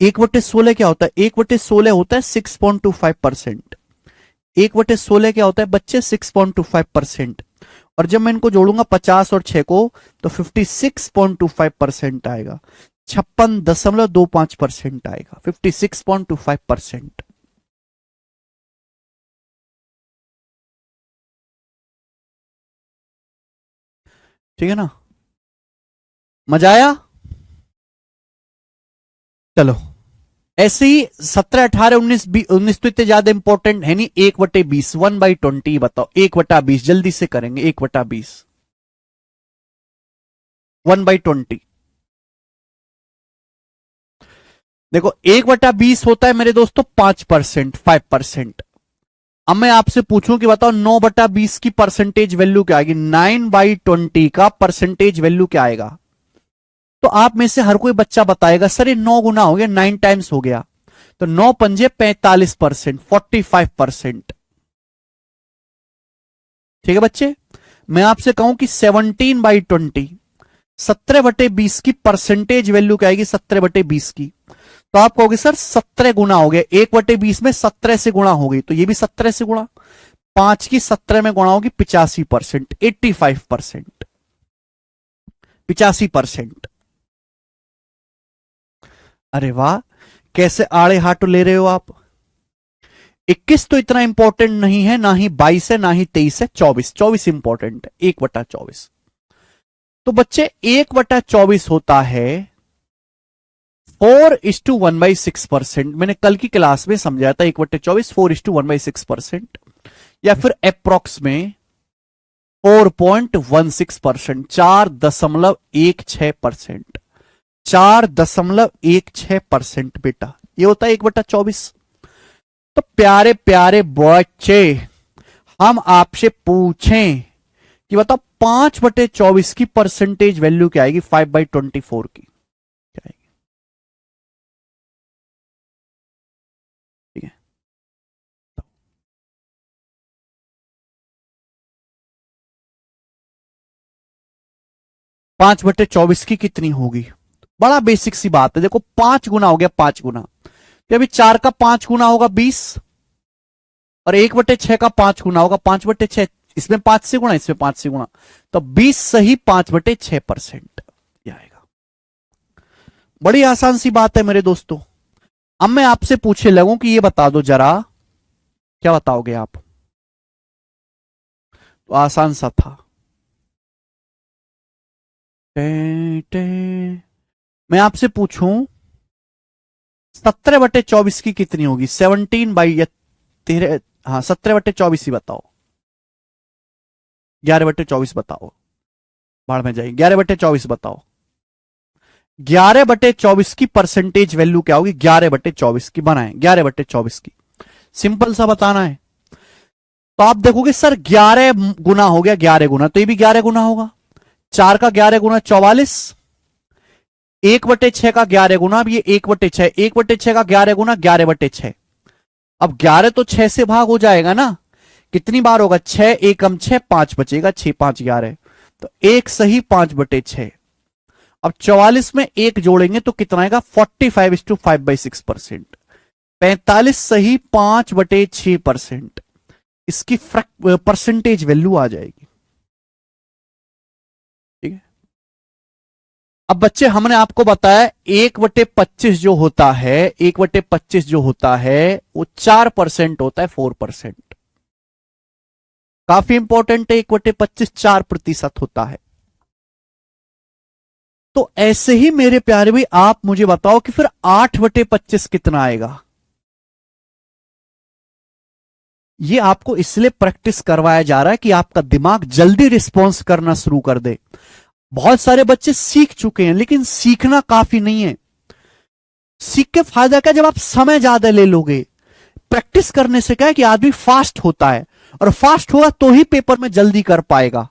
S1: 1/16 क्या होता है? 1/16 होता है 6.25%। 1/16 क्या होता है बच्चे? 6.25%। और जब मैं इनको जोड़ूंगा 50 और 6 को, तो 56.25% आएगा, 56.25% आएगा, 56.25%। ठीक है ना, मजा आया? चलो, ऐसे ही 17, 18, 19, 19 तो इतने ज्यादा इंपॉर्टेंट है नहीं। 1/20, 1/20 बताओ, 1/20 जल्दी से करेंगे। 1/20, 1/20 देखो, 1/20 होता है मेरे दोस्तों 5%, 5%। अब मैं आपसे पूछूं कि बताओ 9/20 की परसेंटेज वैल्यू क्या आएगी? 9/20 का परसेंटेज वैल्यू क्या आएगा? तो आप में से हर कोई बच्चा बताएगा सर ये 9 गुना हो गया, 9 टाइम्स हो गया, तो 9 पंजे 45%, 45%। ठीक है बच्चे, मैं आपसे कहूं कि 17/20, 17/20 की परसेंटेज वैल्यू क्या आएगी? 17/20 की, तो आप कहोगे सर 17 गुना हो गया, 1/20 में 17 से गुणा हो गई, तो ये भी 17 से गुणा, 5 की 17 में गुणा होगी 85%, 85%, 85%। अरे वाह, कैसे आड़े हाथों ले रहे हो आप। 21 तो इतना इंपॉर्टेंट नहीं है, ना ही 22 है, ना ही 23 है, 24, 24 इंपॉर्टेंट है, 1/24। तो बच्चे 1/24 होता है 4:1/6%। मैंने कल की क्लास में समझाया था 1/24 4:1/6%, या फिर अप्रोक्स में 4.16%, 4.16%, 4.16% बेटा, ये होता है 1/24। तो प्यारे प्यारे बच्चे, हम आपसे पूछें कि बताओ 5/24 की परसेंटेज वैल्यू क्या आएगी, 5/24 की क्या आएगी। ठीक है, 5/24 की कितनी होगी। बड़ा बेसिक सी बात है, देखो 5 गुना हो गया, 5 गुना, तो अभी 4 का 5 गुना होगा 20, और 1/6 का 5 गुना होगा 5/6, इसमें 5 से गुना, इसमें 5 से गुना, तो 20 सही 5/6% आएगा। बड़ी आसान सी बात है मेरे दोस्तों। अब मैं आपसे पूछने लगूं कि ये बता दो जरा, क्या बताओगे आप। तो आसान सा था। मैं आपसे पूछूं 17/24 की कितनी होगी, 17 बाई या 13, हाँ 17/24 ही बताओ, 11/24 बताओ, बाढ़ में जाइए, 11/24 बताओ। 11/24 की परसेंटेज वैल्यू क्या होगी, 11/24 की बनाए, 11/24 की, सिंपल सा बताना है। तो आप देखोगे सर 11 गुना हो गया, 11 गुना, तो ये भी 11 गुना होगा, 4 का 11 गुना 44, 1/6 का 11 गुना, अब ये 1/6, 1/6 का 11 गुना 11/6, अब 11 तो 6 से भाग हो जाएगा ना, कितनी बार होगा, 6 एकम 6, 5 बचेगा, 6 5 11, तो एक सही 5/6। अब 44 में एक जोड़ेंगे तो कितना आएगा, 45:5/6%, 45 सही 5/6%, इसकी परसेंटेज वैल्यू आ जाएगी। ठीक है, अब बच्चे हमने आपको बताया 1/25 जो होता है, 1/25 जो होता है वो 4% होता है, 4%, काफी इंपॉर्टेंट है। 1/25 4% होता है। तो ऐसे ही मेरे प्यारे भाई आप मुझे बताओ कि फिर 8/25 कितना आएगा। ये आपको इसलिए प्रैक्टिस करवाया जा रहा है कि आपका दिमाग जल्दी रिस्पॉन्स करना शुरू कर दे। बहुत सारे बच्चे सीख चुके हैं लेकिन सीखना काफी नहीं है। सीख के फायदा क्या, जब आप समय ज्यादा ले लोगे। प्रैक्टिस करने से क्या है कि आदमी फास्ट होता है, और फास्ट होगा तो ही पेपर में जल्दी कर पाएगा।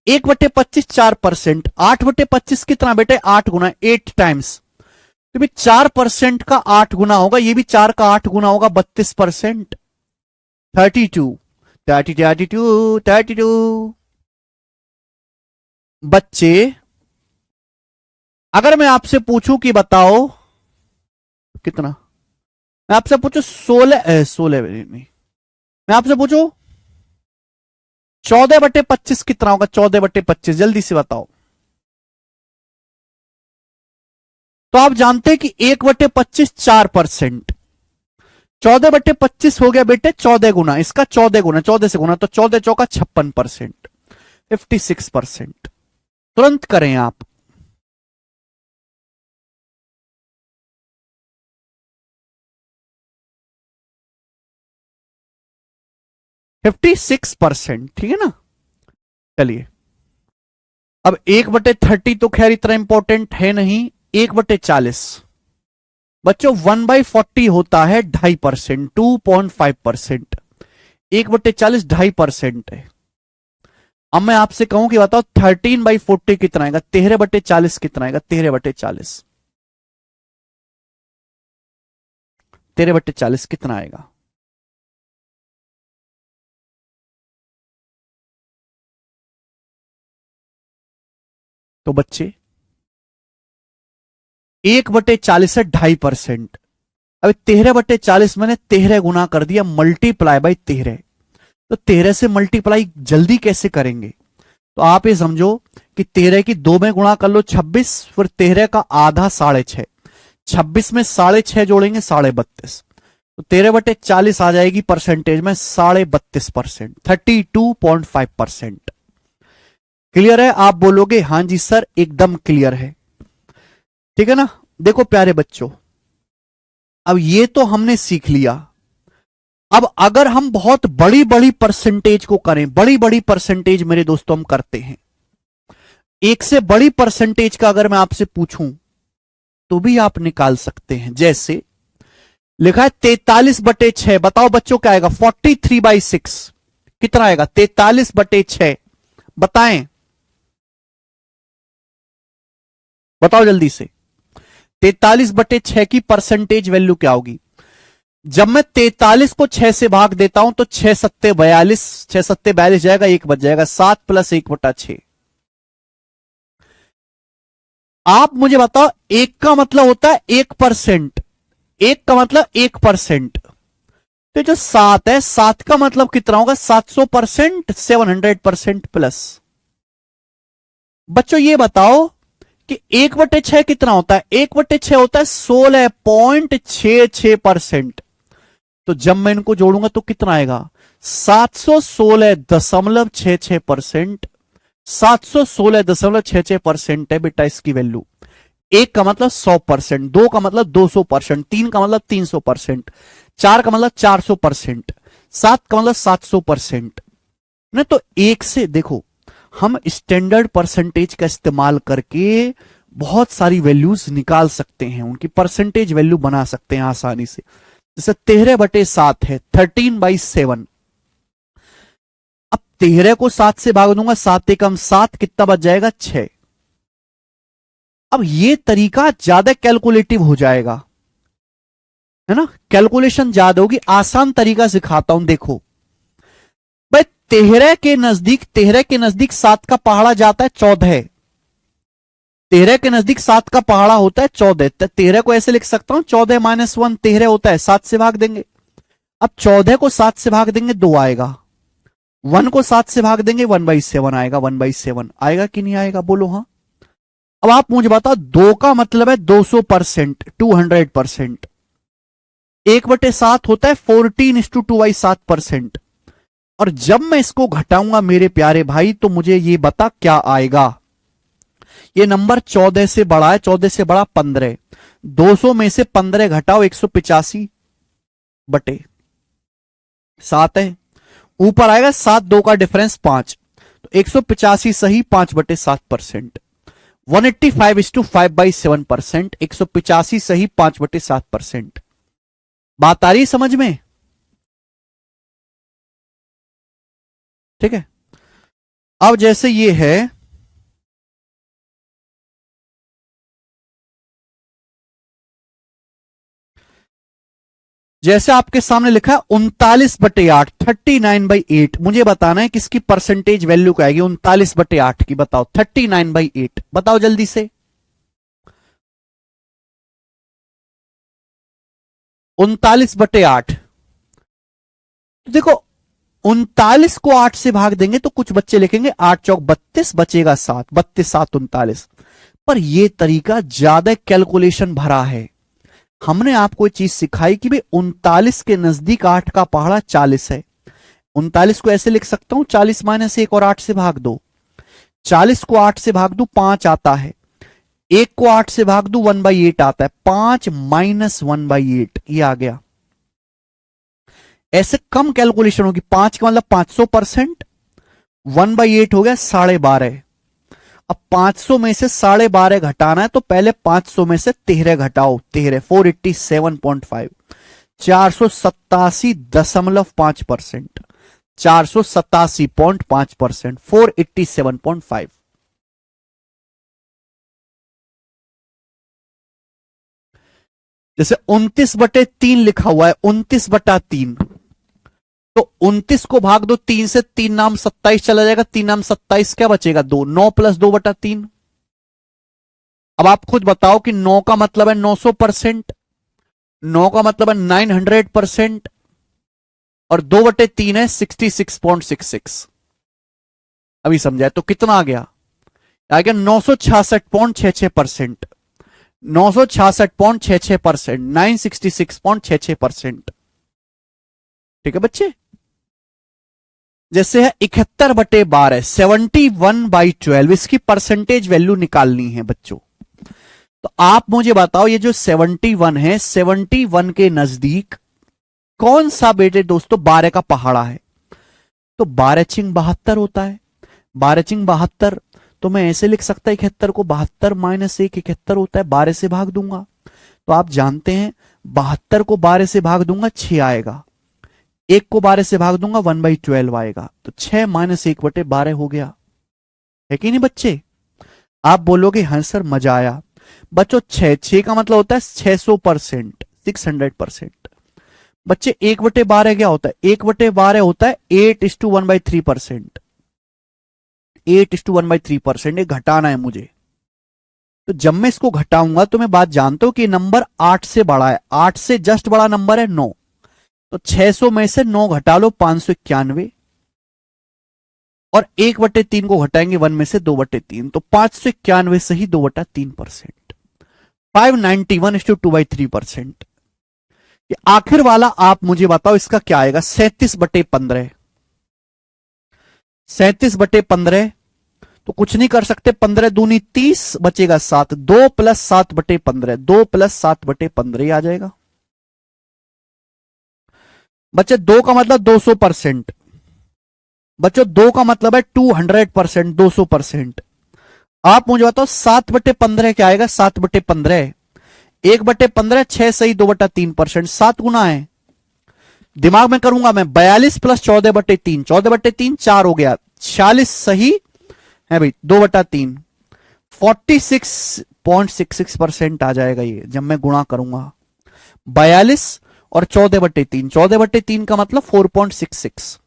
S1: 1/25 4%, 8/25 कितना बेटे, 8 गुना, 8 टाइम्स, तो भी 4% का 8 गुना होगा, ये भी 4 का 8 गुना होगा, 32%, 32, 32, 32। बच्चे अगर मैं आपसे पूछूं कि बताओ कितना, मैं आपसे पूछूं 16 नहीं, मैं आपसे पूछूं 14/25 कितना होगा, 14/25 जल्दी से बताओ। तो आप जानते हैं कि 1/25 4%, 14/25 हो गया बेटे 14 गुना, इसका 14 गुना, 14 से गुना, तो 14 चौका 56%, 56%। तुरंत करें आप। फिफ्टी 56%, ठीक है ना। चलिए, अब 1/30 तो खैर इतना इंपॉर्टेंट है नहीं। 1/40 बच्चों 1/40 होता है 2.5%, 2.5%। 1/40 2.5% है। अब मैं आपसे कहूं कि बताओ 13/40 कितना आएगा, 13/40 कितना आएगा, 13/40, 13/40 कितना आएगा। तो बच्चे 1/40 है 2.5%। अब 13/40 मैंने 13 गुना कर दिया, मल्टीप्लाई बाई 13, तो 13 से मल्टीप्लाई जल्दी कैसे करेंगे? तो आप ये समझो कि 13 की 2 में गुणा कर लो 26, फिर 13 का आधा 6.5, 26 में 6.5 जोड़ेंगे 32.5, तो 13/40 आ जाएगी परसेंटेज में 32.5%, 32.5%। क्लियर है? आप बोलोगे हां जी सर एकदम क्लियर है, ठीक है ना। देखो प्यारे बच्चों, अब ये तो हमने सीख लिया। अब अगर हम बहुत बड़ी बड़ी परसेंटेज को करें, बड़ी बड़ी परसेंटेज मेरे दोस्तों हम करते हैं, एक से बड़ी परसेंटेज का अगर मैं आपसे पूछूं तो भी आप निकाल सकते हैं। जैसे लिखा है 43/6, बताओ बच्चों क्या आएगा? 43/6 कितना आएगा? 43/6 बताएं, बताओ जल्दी से। 43/6 की परसेंटेज वैल्यू क्या होगी? जब मैं 43 को 6 से भाग देता हूं तो 6 सत्ते 42, 6 सत्ते 42 जाएगा, 1 बच जाएगा, 7 + 1/6। आप मुझे बताओ, एक का मतलब होता है 1%, एक का मतलब 1%, तो जो 7 है, 7 का मतलब कितना होगा? 700%, 700% प्लस। बच्चों ये बताओ कि 1/6 कितना होता है? 1/6 होता है 16.66%। तो जब मैं इनको जोड़ूंगा तो कितना आएगा? 716.66%। 716.66% है बेटा इसकी वैल्यू। एक का मतलब 100%, दो का मतलब 200%, तीन का मतलब 300%, चार का मतलब 400%, सात का मतलब 700%। ना तो एक से देखो, हम स्टैंडर्ड परसेंटेज का इस्तेमाल करके बहुत सारी वैल्यूज निकाल सकते हैं, उनकी परसेंटेज वैल्यू बना सकते हैं आसानी से। जैसे 13/7 है, 13/7। अब 13 को 7 से भाग दूंगा, 7 एकम 7, कितना बच जाएगा? 6। अब ये तरीका ज्यादा कैलकुलेटिव हो जाएगा, है ना, कैलकुलेशन ज्यादा होगी। आसान तरीका सिखाता हूं, देखो भाई, 13 के नजदीक 7 का पहाड़ा जाता है 14, 13 के नजदीक 7 का पहाड़ा होता है 14, तो 13 को ऐसे लिख सकता हूं 14 - 1, 13 होता है, 7 से भाग देंगे। अब 14 को 7 से भाग देंगे 2 आएगा, 1 को 7 से भाग देंगे 1/7 आएगा, 1/7 आएगा कि नहीं आएगा? बोलो हाँ। अब आप मुझे बताओ, 2 का मतलब है 200%, 200%। 1/7 होता है 14:2/7%। और जब मैं इसको घटाऊंगा मेरे प्यारे भाई, तो मुझे ये बता क्या आएगा? ये नंबर 14 से बड़ा है, 14 से बड़ा 15, 200 में से 15 घटाओ, 185/7 है। ऊपर आएगा 7, 2 का डिफरेंस 5, तो 185 सही 5/7%। 185:5/7%, 185 सही 5/7%। बात आ रही समझ में? ठीक है। अब जैसे ये है, जैसे आपके सामने लिखा है 39/8, 39/8, मुझे बताना है किसकी परसेंटेज वैल्यू क्या आएगी 39/8 की? बताओ 39/8, बताओ जल्दी से। 39/8, देखो 39 को 8 से भाग देंगे तो कुछ बच्चे लिखेंगे 8 चौक 32, बचेगा 7, 32 7 39। पर यह तरीका ज्यादा कैलकुलेशन भरा है। हमने आपको एक चीज सिखाई कि भाई 39 के नजदीक 8 का पहाड़ा 40 है। 39 को ऐसे लिख सकता हूं 40 - 1 और 8 से भाग दो। 40 को 8 से भाग दू 5 आता है, 1 को 8 से भाग दू 1/8 आता है, 5 - 1/8 ये आ गया। ऐसे कम कैलकुलेशन होगी, 5 का मतलब 500%, 1/8 हो गया 12.5। अब 500 में से 12.5 घटाना है तो पहले 500 में से 13 घटाओ, 13 487.5, 487.5%, 487.5%, 487.5। जैसे 29/3 लिखा हुआ है, 29/3, तो 29 को भाग दो 3 से, 3 नाम 27 चला जाएगा, 3 नाम 27, क्या बचेगा? 2, 9 + 2/3। अब आप खुद बताओ कि 9 का मतलब है 900%, 9 का मतलब है 900%, और 2/3 है 66.66। अभी समझाए तो कितना आ गया? 966.66%। 966.66%, 966.66%। ठीक है बच्चे। जैसे है 71/12, 71/12, इसकी परसेंटेज वैल्यू निकालनी है बच्चों। तो आप मुझे बताओ ये जो 71 है, 71 के नजदीक कौन सा बेटे दोस्तों 12 का पहाड़ा है? तो 12 72 होता है। 12 तो मैं ऐसे लिख सकता 71 को 72 - 1 71 होता है, 12 से भाग दूंगा। तो आप जानते हैं 72 को 12 से भाग दूंगा 6 आएगा, 1 को 12 से भाग दूंगा 1/12 आएगा। तो 6 - 1/12 हो गया, है कि नहीं बच्चे? आप बोलोगे हाँ सर मजा आया। बच्चों 6 का मतलब होता है 600%, 600%। बच्चे 1/12 क्या होता है? 1/12 होता है 8:1/3%। 8:1/3%, ये घटाना है मुझे। तो जब मैं इसको घटाऊंगा तो मैं बात जानता हूं कि नंबर 8 से बड़ा है, 8 से जस्ट बड़ा नंबर है 9। तो 600 में से 9 घटा लो 591, और 1/3 को घटाएंगे 1 में से 2/3, तो 591 से ही 2/3%। 591:2/3%। ये आखिर वाला आप मुझे बताओ इसका क्या आएगा? 37/15। 37/15 तो कुछ नहीं कर सकते, 15 दूनी 30, बचेगा 7, 2 + 7/15, 2 + 7/15 आ जाएगा। बच्चे 2 का मतलब 200%। बच्चों 2 का मतलब है 200%, 200%। आप मुझे बताओ 7/15 क्या आएगा? 7/15, 1/15, 6 सही 2/3%, 7 गुना है। दिमाग में करूंगा मैं, 42 + 14/3, 14/3 4 हो गया, 46 सही है भाई 2/3, 46.66% आ जाएगा ये जब मैं गुणा करूंगा। 42 और 14/3, 14/3 का मतलब 4.66।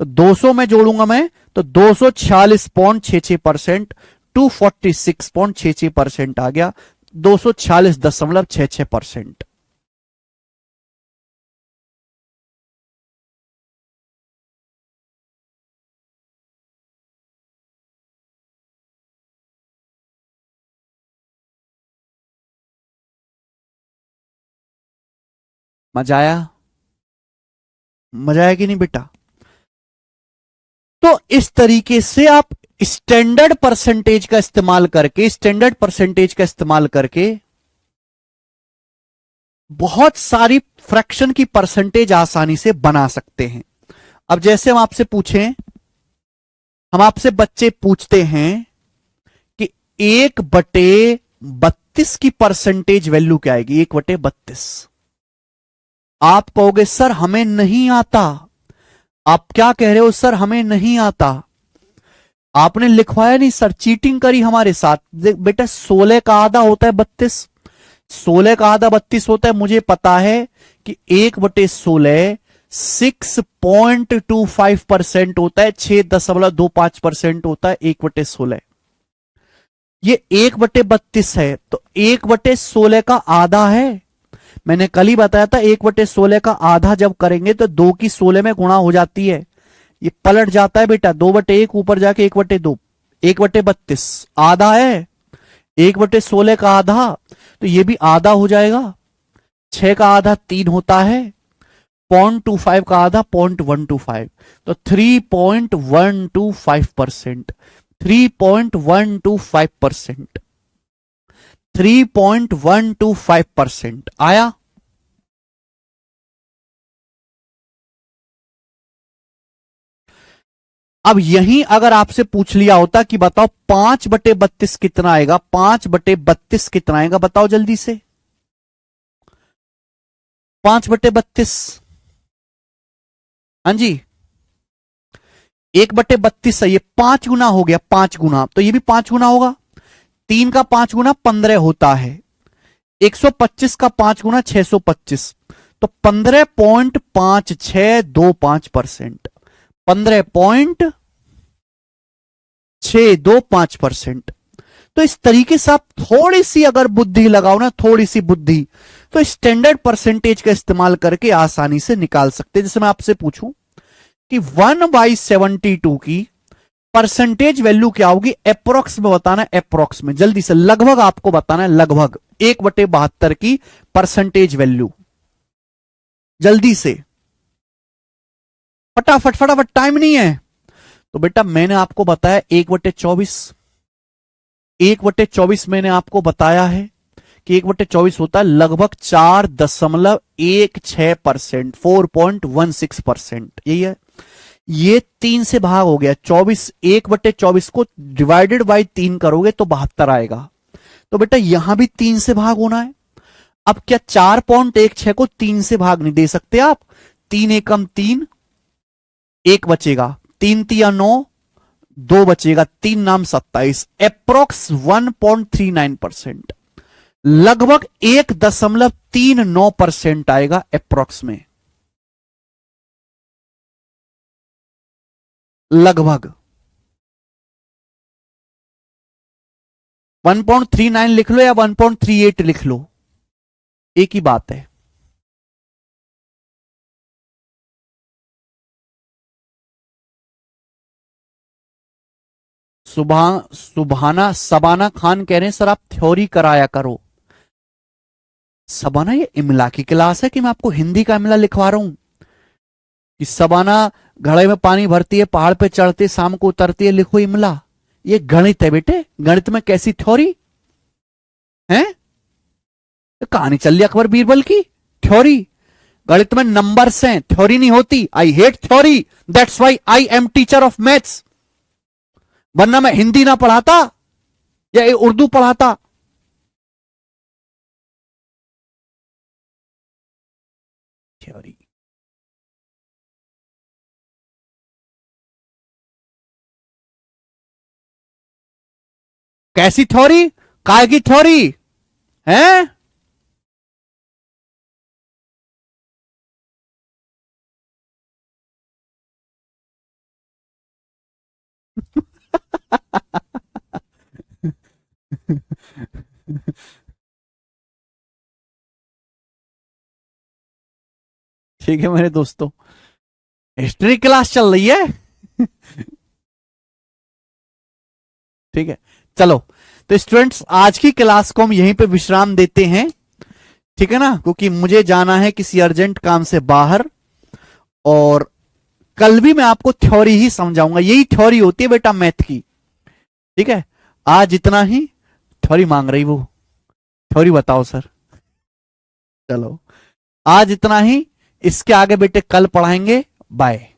S1: तो 200 में जोड़ूंगा मैं तो 246.66%, 246.66% आ गया, 246.66%। मजा आया? मजा आया कि नहीं बेटा? तो इस तरीके से आप स्टैंडर्ड परसेंटेज का इस्तेमाल करके, स्टैंडर्ड परसेंटेज का इस्तेमाल करके बहुत सारी फ्रैक्शन की परसेंटेज आसानी से बना सकते हैं। अब जैसे हम आपसे पूछें, हम आपसे बच्चे पूछते हैं कि 1/32 की परसेंटेज वैल्यू क्या आएगी? 1/32। आप कहोगे सर हमें नहीं आता। आप क्या कह रहे हो सर हमें नहीं आता? आपने लिखवाया नहीं सर, चीटिंग करी हमारे साथ। बेटा 16 का आधा होता है 32, 16 का आधा 32 होता है। मुझे पता है कि 1/16 6.25% होता है, 6.25% होता है 1/16। ये 1/32 है, तो 1/16 का आधा है। मैंने कल ही बताया था 1/16 का आधा जब करेंगे तो 2 की 16 में गुणा हो जाती है, ये पलट जाता है बेटा, 2/1 ऊपर जाके 1/2, 1/32 आधा है, 1/16 का आधा, तो ये भी आधा हो जाएगा। 6 का आधा 3 होता है, 0.25 का आधा 0.125, तो 3.125%, 3.125%, 3.125% आया। अब यहीं अगर आपसे पूछ लिया होता कि बताओ 5/32 कितना आएगा, 5/32 कितना आएगा, बताओ जल्दी से। 5/32, हाँ जी 1/32 है, ये 5 गुना हो गया, 5 गुना, तो ये भी 5 गुना होगा। 3 का 5 गुना 15 होता है, 125 का 5 गुना 625, तो 15.5625%, 15.625%। तो इस तरीके से आप थोड़ी सी अगर बुद्धि लगाओ ना, थोड़ी सी बुद्धि, तो स्टैंडर्ड परसेंटेज का इस्तेमाल करके आसानी से निकाल सकते हैं। जैसे मैं आपसे पूछूं कि 1/72 की परसेंटेज वैल्यू क्या होगी, अप्रोक्स में बताना है, अप्रोक्स में जल्दी से, लगभग आपको बताना है, लगभग 1/72 की परसेंटेज वैल्यू, जल्दी से, फटाफट फटाफट, टाइम नहीं है। तो बेटा मैंने आपको बताया 1/24, 1/24 मैंने आपको बताया है कि 1/24 होता है लगभग 4.16%, 4.16%, यही है। ये 3 से भाग हो गया 24, 1/24 को डिवाइडेड बाई 3 करोगे तो 72 आएगा। तो बेटा यहां भी 3 से भाग होना है। अब क्या 4.16 को 3 से भाग नहीं दे सकते आप, 3 एकम 3, 1 बचेगा, 3 तिया 9, 2 बचेगा, 3 नाम 27, अप्रोक्स 1.39%, लगभग 1.39% आएगा अप्रोक्स में, लगभग 1.39 लिख लो या 1.38 लिख लो, एक ही बात है। सुभाना सबाना खान कह रहे हैं सर आप थ्योरी कराया करो। सबाना ये इमला की क्लास है कि मैं आपको हिंदी का इमला लिखवा रहा हूं कि सबाना घड़े में पानी भरती है, पहाड़ पे चढ़ती, शाम को उतरती है, लिखो इमला। ये गणित है बेटे, गणित में कैसी थ्योरी है? कहानी चल रही अकबर बीरबल की, थ्योरी। गणित में नंबर्स हैं, थ्योरी नहीं होती। I hate theory, that's why I am teacher of maths, वरना मैं हिंदी ना पढ़ाता या उर्दू पढ़ाता। थ्योरी कैसी थ्योरी, काय की थ्योरी है? ठीक है मेरे दोस्तों, हिस्ट्री क्लास चल रही है। ठीक है, चलो तो स्टूडेंट्स आज की क्लास को हम यहीं पे विश्राम देते हैं, ठीक है ना, क्योंकि मुझे जाना है किसी अर्जेंट काम से बाहर, और कल भी मैं आपको थ्योरी ही समझाऊंगा। यही थ्योरी होती है बेटा मैथ की, ठीक है। आज इतना ही, थ्योरी मांग रही वो, थ्योरी बताओ सर। चलो आज इतना ही, इसके आगे बेटे कल पढ़ाएंगे। बाय।